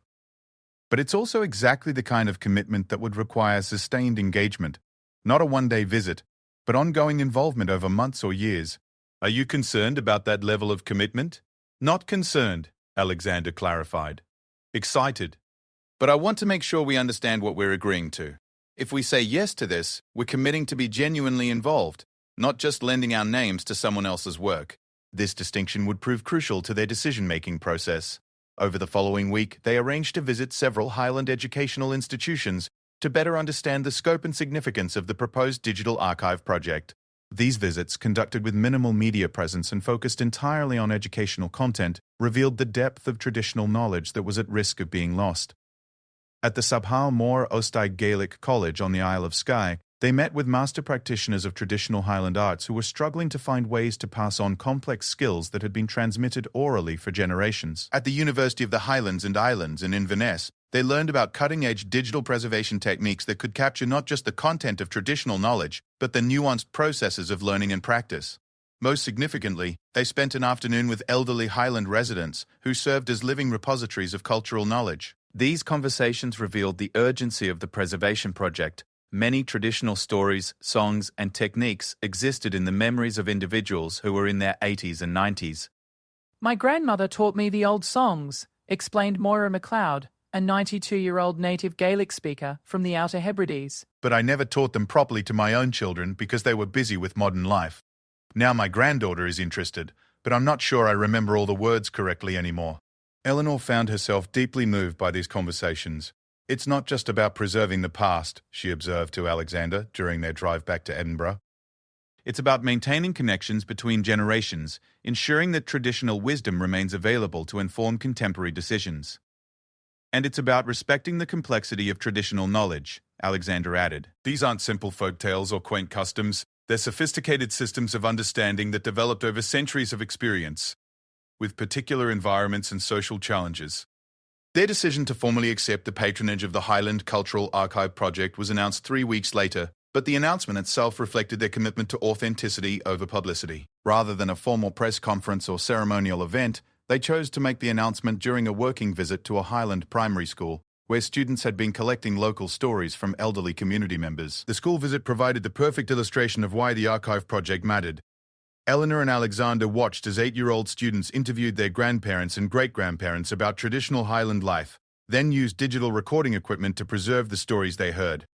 But it's also exactly the kind of commitment that would require sustained engagement, not a one-day visit, but ongoing involvement over months or years. Are you concerned about that level of commitment? Not concerned, Alexander clarified. Excited. But I want to make sure we understand what we're agreeing to. If we say yes to this, we're committing to be genuinely involved, not just lending our names to someone else's work. This distinction would prove crucial to their decision-making process. Over the following week, they arranged to visit several Highland educational institutions to better understand the scope and significance of the proposed digital archive project. These visits, conducted with minimal media presence and focused entirely on educational content, revealed the depth of traditional knowledge that was at risk of being lost. At the Sabhal Mór Ostaig Gaelic College on the Isle of Skye, they met with master practitioners of traditional Highland arts who were struggling to find ways to pass on complex skills that had been transmitted orally for generations. At the University of the Highlands and Islands in Inverness, they learned about cutting-edge digital preservation techniques that could capture not just the content of traditional knowledge, but the nuanced processes of learning and practice. Most significantly, they spent an afternoon with elderly Highland residents who served as living repositories of cultural knowledge. These conversations revealed the urgency of the preservation project. Many traditional stories, songs, and techniques existed in the memories of individuals who were in their 80s and 90s. My grandmother taught me the old songs, explained Moira MacLeod, a 92-year-old native Gaelic speaker from the Outer Hebrides. But I never taught them properly to my own children because they were busy with modern life. Now my granddaughter is interested, but I'm not sure I remember all the words correctly anymore. Eleanor found herself deeply moved by these conversations. It's not just about preserving the past, she observed to Alexander during their drive back to Edinburgh. It's about maintaining connections between generations, ensuring that traditional wisdom remains available to inform contemporary decisions. And it's about respecting the complexity of traditional knowledge, Alexander added. These aren't simple folk tales or quaint customs. They're sophisticated systems of understanding that developed over centuries of experience, with particular environments and social challenges. Their decision to formally accept the patronage of the Highland Cultural Archive Project was announced 3 weeks later, but the announcement itself reflected their commitment to authenticity over publicity. Rather than a formal press conference or ceremonial event, they chose to make the announcement during a working visit to a Highland primary school, where students had been collecting local stories from elderly community members. The school visit provided the perfect illustration of why the archive project mattered. Eleanor and Alexander watched as 8-year-old students interviewed their grandparents and great-grandparents about traditional Highland life, then used digital recording equipment to preserve the stories they heard.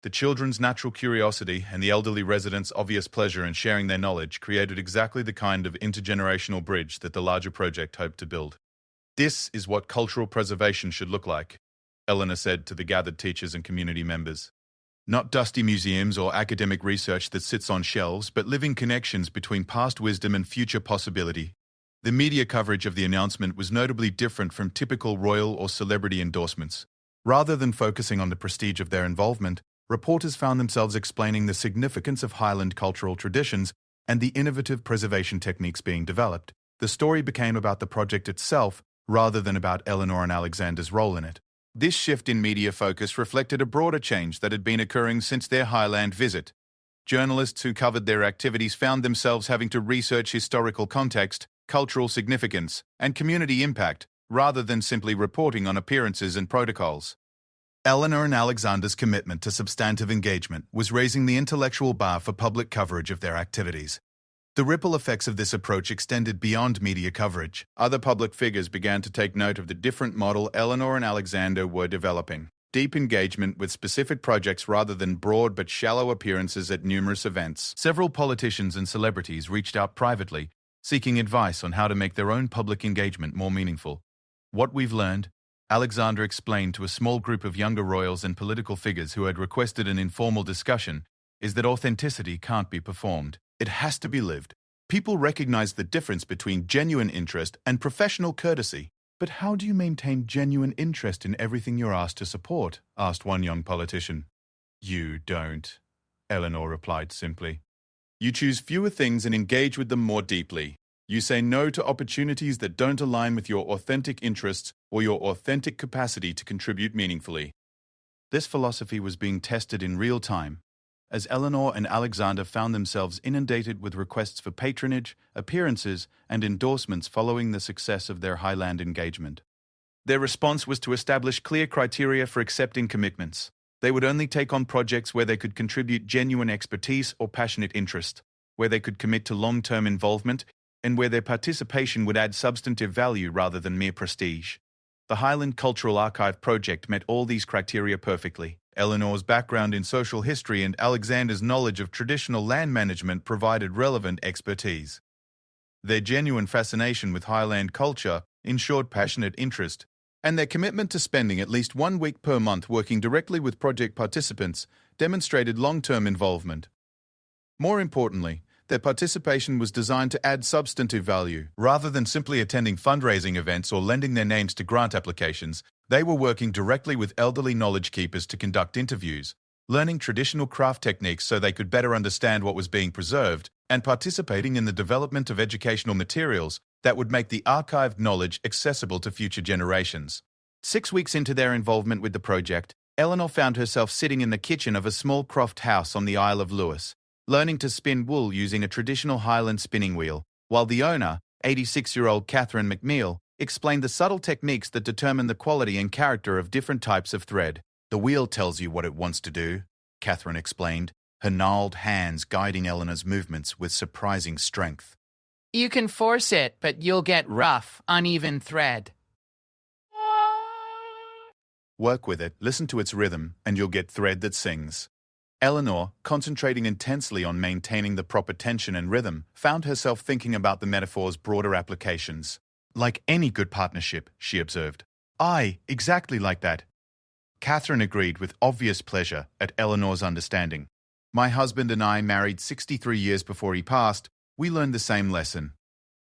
The children's natural curiosity and the elderly residents' obvious pleasure in sharing their knowledge created exactly the kind of intergenerational bridge that the larger project hoped to build. This is what cultural preservation should look like, Eleanor said to the gathered teachers and community members. Not dusty museums or academic research that sits on shelves, but living connections between past wisdom and future possibility. The media coverage of the announcement was notably different from typical royal or celebrity endorsements. Rather than focusing on the prestige of their involvement, reporters found themselves explaining the significance of Highland cultural traditions and the innovative preservation techniques being developed. The story became about the project itself rather than about Eleanor and Alexander's role in it. This shift in media focus reflected a broader change that had been occurring since their Highland visit. Journalists who covered their activities found themselves having to research historical context, cultural significance, and community impact, rather than simply reporting on appearances and protocols. Eleanor and Alexander's commitment to substantive engagement was raising the intellectual bar for public coverage of their activities. The ripple effects of this approach extended beyond media coverage. Other public figures began to take note of the different model Eleanor and Alexander were developing. Deep engagement with specific projects rather than broad but shallow appearances at numerous events. Several politicians and celebrities reached out privately, seeking advice on how to make their own public engagement more meaningful. What we've learned, Alexander explained to a small group of younger royals and political figures who had requested an informal discussion, is that authenticity can't be performed. It has to be lived. People recognize the difference between genuine interest and professional courtesy. But how do you maintain genuine interest in everything you're asked to support? Asked one young politician. You don't, Eleanor replied simply. You choose fewer things and engage with them more deeply. You say no to opportunities that don't align with your authentic interests or your authentic capacity to contribute meaningfully. This philosophy was being tested in real time, as Eleanor and Alexander found themselves inundated with requests for patronage, appearances, and endorsements following the success of their Highland engagement. Their response was to establish clear criteria for accepting commitments. They would only take on projects where they could contribute genuine expertise or passionate interest, where they could commit to long-term involvement, and where their participation would add substantive value rather than mere prestige. The Highland Cultural Archive project met all these criteria perfectly. Eleanor's background in social history and Alexander's knowledge of traditional land management provided relevant expertise. Their genuine fascination with Highland culture ensured passionate interest, and their commitment to spending at least 1 week per month working directly with project participants demonstrated long-term involvement. More importantly, their participation was designed to add substantive value. Rather than simply attending fundraising events or lending their names to grant applications, they were working directly with elderly knowledge keepers to conduct interviews, learning traditional craft techniques so they could better understand what was being preserved, and participating in the development of educational materials that would make the archived knowledge accessible to future generations. 6 weeks into their involvement with the project, Eleanor found herself sitting in the kitchen of a small croft house on the Isle of Lewis, learning to spin wool using a traditional Highland spinning wheel, while the owner, 86-year-old Catherine McNeil, explained the subtle techniques that determine the quality and character of different types of thread. The wheel tells you what it wants to do, Catherine explained, her gnarled hands guiding Eleanor's movements with surprising strength. You can force it, but you'll get rough, uneven thread. Work with it, listen to its rhythm, and you'll get thread that sings. Eleanor, concentrating intensely on maintaining the proper tension and rhythm, found herself thinking about the metaphor's broader applications. Like any good partnership, she observed. Aye, exactly like that. Catherine agreed with obvious pleasure at Eleanor's understanding. My husband and I married 63 years before he passed. We learned the same lesson.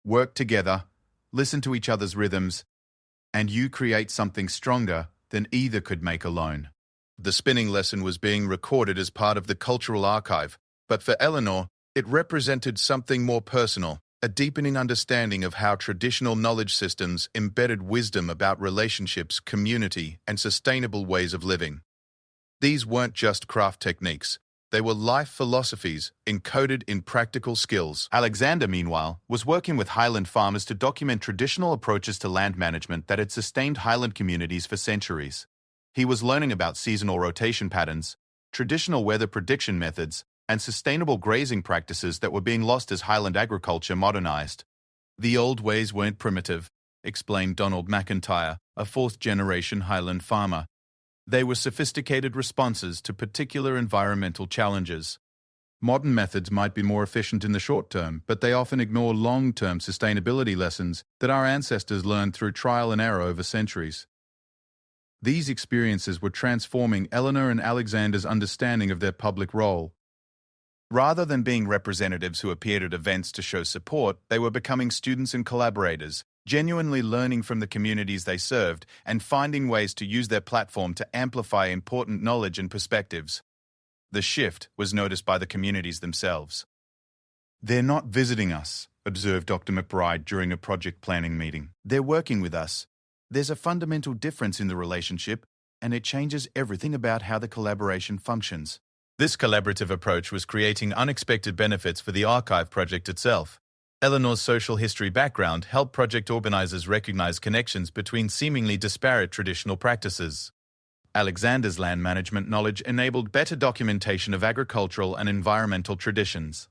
Work together, listen to each other's rhythms, and you create something stronger than either could make alone. The spinning lesson was being recorded as part of the cultural archive, but for Eleanor, it represented something more personal, a deepening understanding of how traditional knowledge systems embedded wisdom about relationships, community, and sustainable ways of living. These weren't just craft techniques. They were life philosophies encoded in practical skills. Alexander, meanwhile, was working with Highland farmers to document traditional approaches to land management that had sustained Highland communities for centuries. He was learning about seasonal rotation patterns, traditional weather prediction methods, and sustainable grazing practices that were being lost as Highland agriculture modernized. The old ways weren't primitive, explained Donald McIntyre, a fourth-generation Highland farmer. They were sophisticated responses to particular environmental challenges. Modern methods might be more efficient in the short term, but they often ignore long-term sustainability lessons that our ancestors learned through trial and error over centuries. These experiences were transforming Eleanor and Alexander's understanding of their public role. Rather than being representatives who appeared at events to show support, they were becoming students and collaborators, genuinely learning from the communities they served and finding ways to use their platform to amplify important knowledge and perspectives. The shift was noticed by the communities themselves. "They're not visiting us," observed Dr. McBride during a project planning meeting. "They're working with us. There's a fundamental difference in the relationship, and it changes everything about how the collaboration functions." This collaborative approach was creating unexpected benefits for the archive project itself. Eleanor's social history background helped project organizers recognize connections between seemingly disparate traditional practices. Alexander's land management knowledge enabled better documentation of agricultural and environmental traditions.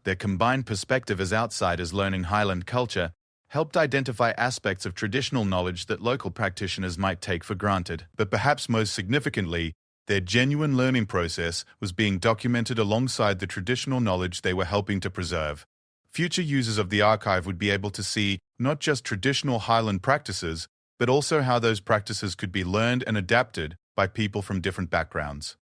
Their combined perspective as outsiders learning Highland culture helped identify aspects of traditional knowledge that local practitioners might take for granted. But perhaps most significantly, their genuine learning process was being documented alongside the traditional knowledge they were helping to preserve. Future users of the archive would be able to see not just traditional Highland practices, but also how those practices could be learned and adapted by people from different backgrounds.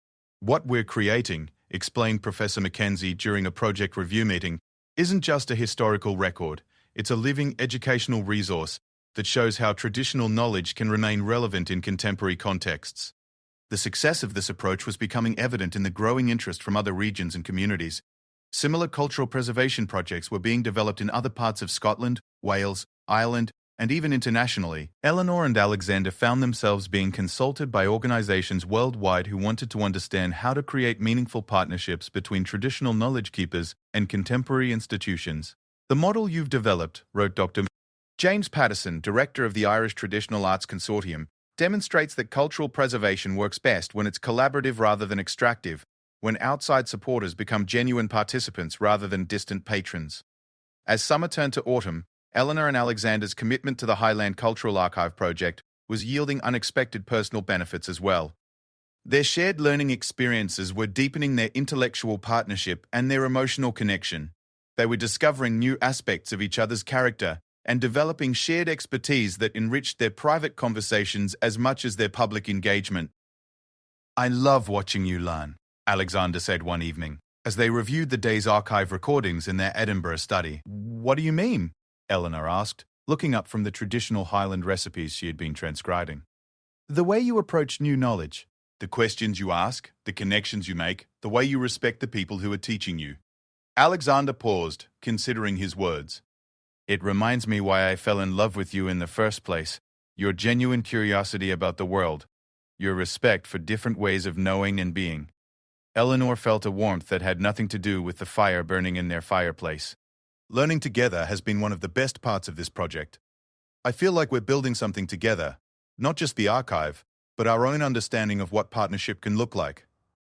"What we're creating," explained Professor Mackenzie during a project review meeting, "isn't just a historical record, it's a living educational resource that shows how traditional knowledge can remain relevant in contemporary contexts." The success of this approach was becoming evident in the growing interest from other regions and communities. Similar cultural preservation projects were being developed in other parts of Scotland, Wales, Ireland, and even internationally. Eleanor and Alexander found themselves being consulted by organizations worldwide who wanted to understand how to create meaningful partnerships between traditional knowledge keepers and contemporary institutions. "The model you've developed," wrote Dr. James Patterson, director of the Irish Traditional Arts Consortium, "demonstrates that cultural preservation works best when it's collaborative rather than extractive, when outside supporters become genuine participants rather than distant patrons." As summer turned to autumn, Eleanor and Alexander's commitment to the Highland Cultural Archive project was yielding unexpected personal benefits as well. Their shared learning experiences were deepening their intellectual partnership and their emotional connection. They were discovering new aspects of each other's character and developing shared expertise that enriched their private conversations as much as their public engagement. "I love watching you learn," Alexander said one evening, as they reviewed the day's archive recordings in their Edinburgh study. "What do you mean?" Eleanor asked, looking up from the traditional Highland recipes she had been transcribing. "The way you approach new knowledge, the questions you ask, the connections you make, the way you respect the people who are teaching you." Alexander paused, considering his words. "It reminds me why I fell in love with you in the first place, your genuine curiosity about the world, your respect for different ways of knowing and being." Eleanor felt a warmth that had nothing to do with the fire burning in their fireplace. "Learning together has been one of the best parts of this project. I feel like we're building something together, not just the archive, but our own understanding of what partnership can look like."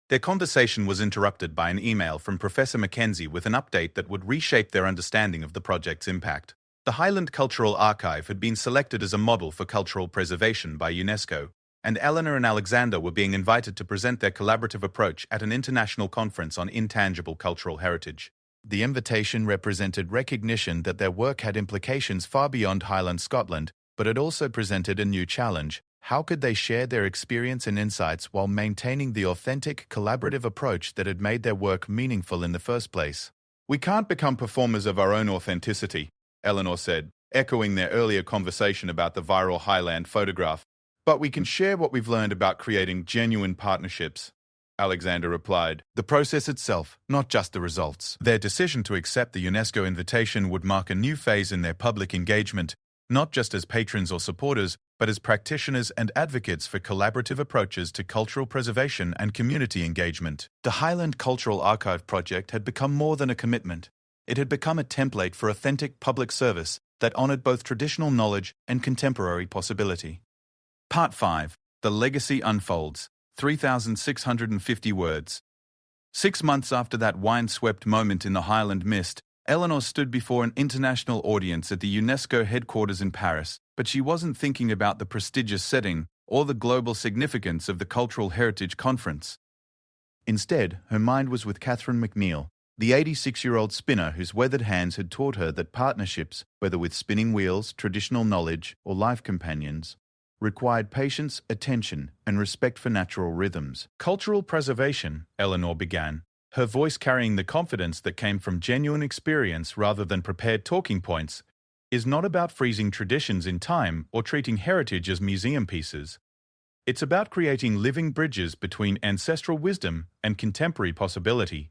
Their conversation was interrupted by an email from Professor Mackenzie with an update that would reshape their understanding of the project's impact. The Highland Cultural Archive had been selected as a model for cultural preservation by UNESCO, and Eleanor and Alexander were being invited to present their collaborative approach at an international conference on intangible cultural heritage. The invitation represented recognition that their work had implications far beyond Highland Scotland, but it also presented a new challenge. How could they share their experience and insights while maintaining the authentic, collaborative approach that had made their work meaningful in the first place? "We can't become performers of our own authenticity," Eleanor said, echoing their earlier conversation about the viral Highland photograph. "But we can share what we've learned about creating genuine partnerships," Alexander replied. "The process itself, not just the results." Their decision to accept the UNESCO invitation would mark a new phase in their public engagement, not just as patrons or supporters, but as practitioners and advocates for collaborative approaches to cultural preservation and community engagement. The Highland Cultural Archive project had become more than a commitment. It had become a template for authentic public service that honored both traditional knowledge and contemporary possibility. Part 5. The Legacy Unfolds. 3,650 words. 6 months after that wine-swept moment in the Highland mist, Eleanor stood before an international audience at the UNESCO headquarters in Paris, but she wasn't thinking about the prestigious setting or the global significance of the Cultural Heritage Conference. Instead, her mind was with Catherine McNeill, the 86-year-old spinner whose weathered hands had taught her that partnerships, whether with spinning wheels, traditional knowledge, or life companions, required patience, attention, and respect for natural rhythms. "Cultural preservation," Eleanor began, her voice carrying the confidence that came from genuine experience rather than prepared talking points, is not about freezing traditions in time or treating heritage as museum pieces. It's about creating living bridges between ancestral wisdom and contemporary possibility.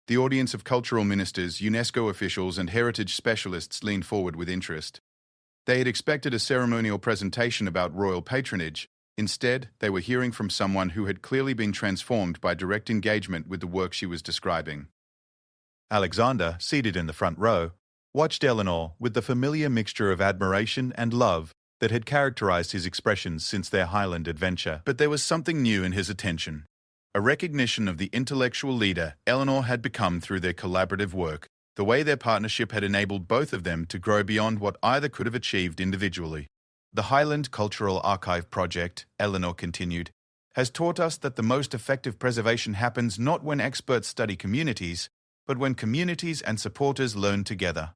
The audience of cultural ministers, UNESCO officials, and heritage specialists leaned forward with interest. They had expected a ceremonial presentation about royal patronage. Instead, they were hearing from someone who had clearly been transformed by direct engagement with the work she was describing. Alexander, seated in the front row, watched Eleanor with the familiar mixture of admiration and love that had characterized his expressions since their Highland adventure. But there was something new in his attention, a recognition of the intellectual leader Eleanor had become through their collaborative work, the way their partnership had enabled both of them to grow beyond what either could have achieved individually. The Highland Cultural Archive Project, Eleanor continued, has taught us that the most effective preservation happens not when experts study communities, but when communities and supporters learn together.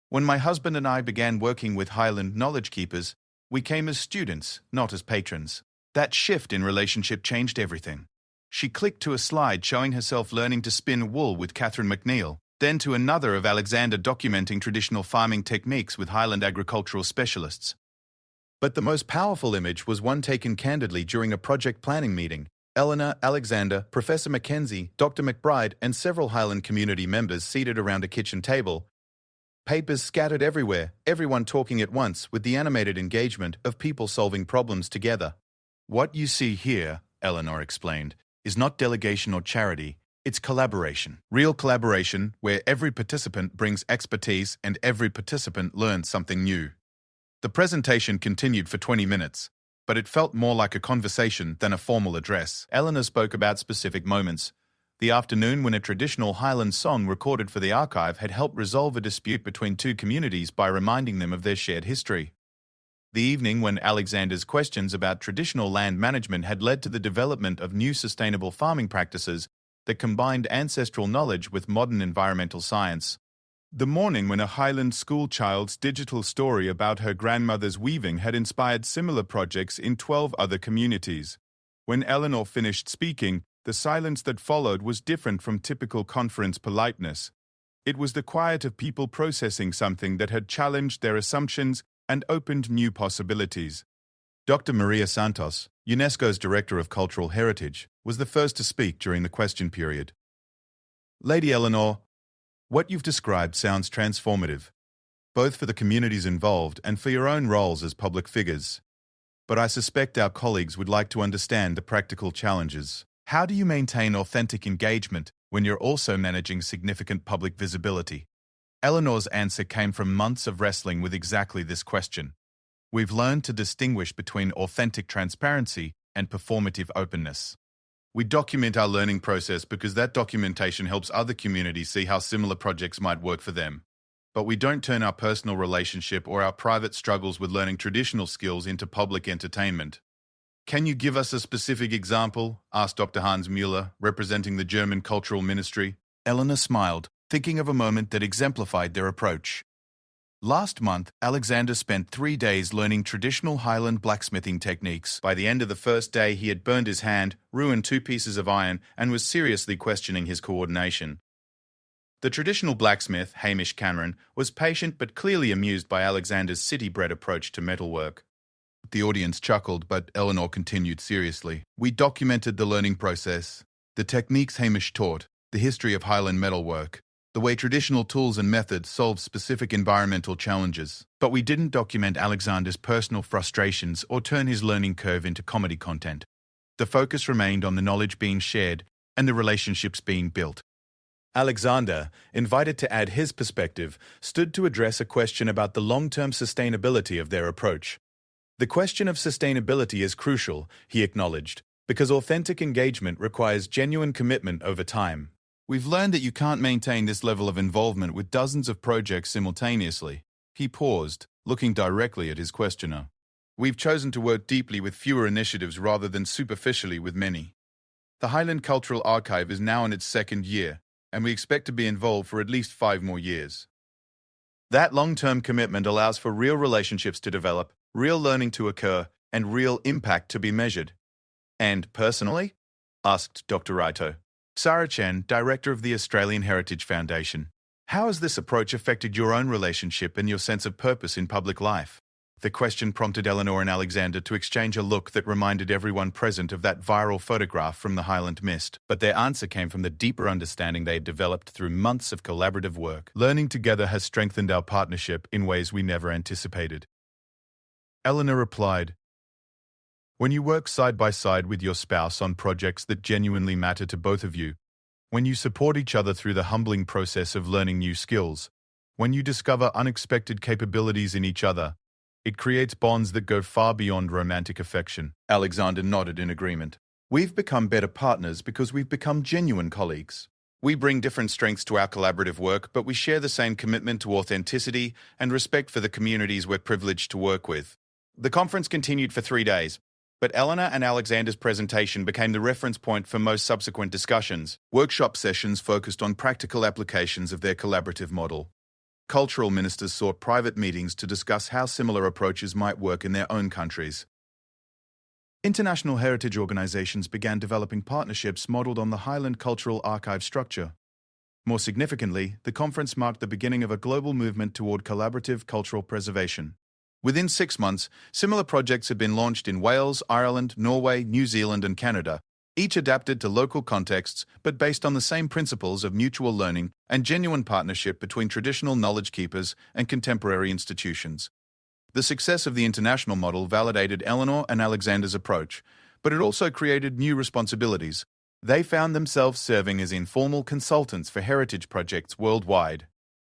When my husband and I began working with Highland Knowledge Keepers, we came as students, not as patrons. That shift in relationship changed everything. She clicked to a slide showing herself learning to spin wool with Catherine McNeil, then to another of Alexander documenting traditional farming techniques with Highland agricultural specialists. But the most powerful image was one taken candidly during a project planning meeting. Eleanor, Alexander, Professor Mackenzie, Dr. McBride, and several Highland community members seated around a kitchen table. Papers scattered everywhere, everyone talking at once with the animated engagement of people solving problems together. What you see here, Eleanor explained, is not delegation or charity, it's collaboration. Real collaboration where every participant brings expertise and every participant learns something new. The presentation continued for 20 minutes, but it felt more like a conversation than a formal address. Eleanor spoke about specific moments. The afternoon when a traditional Highland song recorded for the archive had helped resolve a dispute between two communities by reminding them of their shared history. The evening when Alexander's questions about traditional land management had led to the development of new sustainable farming practices that combined ancestral knowledge with modern environmental science. The morning when a Highland school child's digital story about her grandmother's weaving had inspired similar projects in 12 other communities. When Eleanor finished speaking, the silence that followed was different from typical conference politeness. It was the quiet of people processing something that had challenged their assumptions and opened new possibilities. Dr. Maria Santos, UNESCO's Director of Cultural Heritage, was the first to speak during the question period. Lady Eleanor, what you've described sounds transformative, both for the communities involved and for your own roles as public figures. But I suspect our colleagues would like to understand the practical challenges. How do you maintain authentic engagement when you're also managing significant public visibility? Eleanor's answer came from months of wrestling with exactly this question. We've learned to distinguish between authentic transparency and performative openness. We document our learning process because that documentation helps other communities see how similar projects might work for them. But we don't turn our personal relationship or our private struggles with learning traditional skills into public entertainment. Can you give us a specific example? Asked Dr. Hans Müller, representing the German Cultural Ministry. Eleanor smiled, thinking of a moment that exemplified their approach. Last month, Alexander spent 3 days learning traditional Highland blacksmithing techniques. By the end of the first day, he had burned his hand, ruined 2 pieces of iron, and was seriously questioning his coordination. The traditional blacksmith, Hamish Cameron, was patient but clearly amused by Alexander's city-bred approach to metalwork. The audience chuckled, but Eleanor continued seriously. We documented the learning process, the techniques Hamish taught, the history of Highland metalwork, the way traditional tools and methods solve specific environmental challenges. But we didn't document Alexander's personal frustrations or turn his learning curve into comedy content. The focus remained on the knowledge being shared and the relationships being built. Alexander, invited to add his perspective, stood to address a question about the long-term sustainability of their approach. The question of sustainability is crucial, he acknowledged, because authentic engagement requires genuine commitment over time. We've learned that you can't maintain this level of involvement with dozens of projects simultaneously. He paused, looking directly at his questioner. We've chosen to work deeply with fewer initiatives rather than superficially with many. The Highland Cultural Archive is now in its 2nd year, and we expect to be involved for at least 5 more years. That long-term commitment allows for real relationships to develop, real learning to occur, and real impact to be measured. And personally? Asked Dr. Raito. Sarah Chen, Director of the Australian Heritage Foundation. How has this approach affected your own relationship and your sense of purpose in public life? The question prompted Eleanor and Alexander to exchange a look that reminded everyone present of that viral photograph from the Highland Mist. But their answer came from the deeper understanding they had developed through months of collaborative work. Learning together has strengthened our partnership in ways we never anticipated. Eleanor replied, "When you work side by side with your spouse on projects that genuinely matter to both of you, when you support each other through the humbling process of learning new skills, when you discover unexpected capabilities in each other, it creates bonds that go far beyond romantic affection." Alexander nodded in agreement. "We've become better partners because we've become genuine colleagues. We bring different strengths to our collaborative work, but we share the same commitment to authenticity and respect for the communities we're privileged to work with." The conference continued for 3 days, but Eleanor and Alexander's presentation became the reference point for most subsequent discussions. Workshop sessions focused on practical applications of their collaborative model. Cultural ministers sought private meetings to discuss how similar approaches might work in their own countries. International heritage organizations began developing partnerships modeled on the Highland Cultural Archive structure. More significantly, the conference marked the beginning of a global movement toward collaborative cultural preservation. Within 6 months, similar projects had been launched in Wales, Ireland, Norway, New Zealand, and Canada, each adapted to local contexts but based on the same principles of mutual learning and genuine partnership between traditional knowledge keepers and contemporary institutions. The success of the international model validated Eleanor and Alexander's approach, but it also created new responsibilities. They found themselves serving as informal consultants for heritage projects worldwide,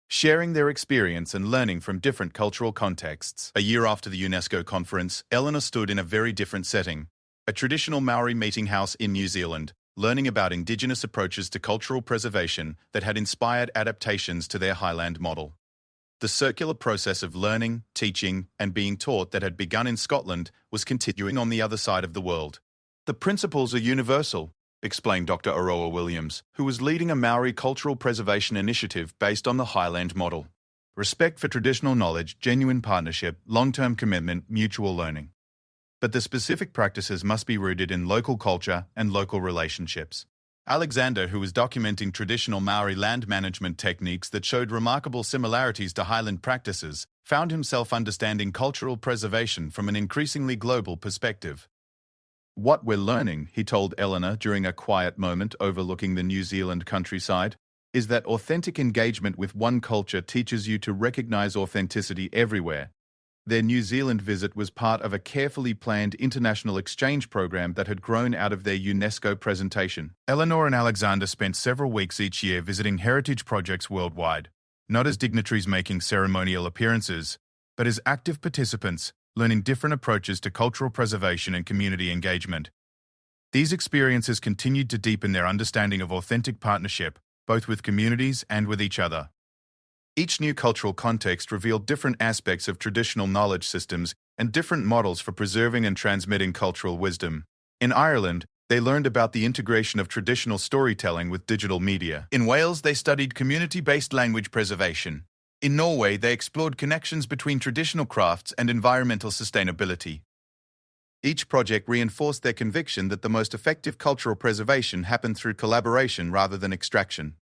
sharing their experience and learning from different cultural contexts. A year after the UNESCO conference, Eleanor stood in a very different setting. A traditional Maori meeting house in New Zealand, learning about indigenous approaches to cultural preservation that had inspired adaptations to their Highland model. The circular process of learning, teaching, and being taught that had begun in Scotland was continuing on the other side of the world. "The principles are universal," explained Dr. Aroa Williams, who was leading a Maori cultural preservation initiative based on the Highland model. Respect for traditional knowledge, genuine partnership, long-term commitment, mutual learning. But the specific practices must be rooted in local culture and local relationships. Alexander, who was documenting traditional Maori land management techniques that showed remarkable similarities to Highland practices, found himself understanding cultural preservation from an increasingly global perspective. "What we're learning," he told Eleanor during a quiet moment overlooking the New Zealand countryside, "is that authentic engagement with one culture teaches you to recognize authenticity everywhere." Their New Zealand visit was part of a carefully planned international exchange program that had grown out of their UNESCO presentation. Eleanor and Alexander spent several weeks each year visiting heritage projects worldwide, not as dignitaries making ceremonial appearances, but as active participants, learning different approaches to cultural preservation and community engagement. These experiences continued to deepen their understanding of authentic partnership, both with communities and with each other. Each new cultural context revealed different aspects of traditional knowledge systems and different models for preserving and transmitting cultural wisdom. In Ireland, they learned about the integration of traditional storytelling with digital media. In Wales, they studied community-based language preservation. In Norway, they explored connections between traditional crafts and environmental sustainability. Each project reinforced their conviction that the most effective cultural preservation happened through collaboration rather than extraction.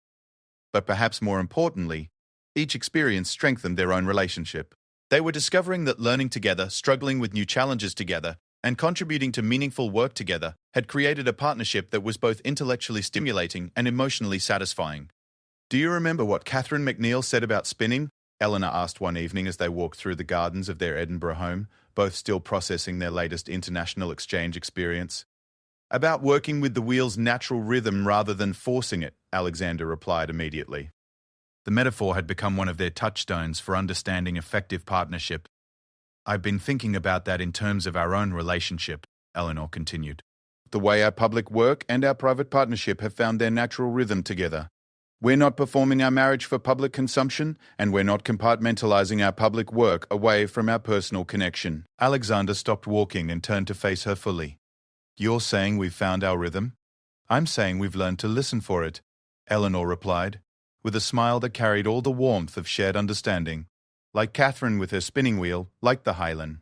But perhaps more importantly, each experience strengthened their own relationship. They were discovering that learning together, struggling with new challenges together, and contributing to meaningful work together had created a partnership that was both intellectually stimulating and emotionally satisfying. "Do you remember what Catherine McNeill said about spinning?" Eleanor asked one evening as they walked through the gardens of their Edinburgh home, both still processing their latest international exchange experience. "About working with the wheel's natural rhythm rather than forcing it," Alexander replied immediately. The metaphor had become one of their touchstones for understanding effective partnership. "I've been thinking about that in terms of our own relationship," Eleanor continued. "The way our public work and our private partnership have found their natural rhythm together. We're not performing our marriage for public consumption, and we're not compartmentalizing our public work away from our personal connection." Alexander stopped walking and turned to face her fully. "You're saying we've found our rhythm? I'm saying we've learned to listen for it," Eleanor replied, with a smile that carried all the warmth of shared understanding. "Like Catherine with her spinning wheel, like the Highland."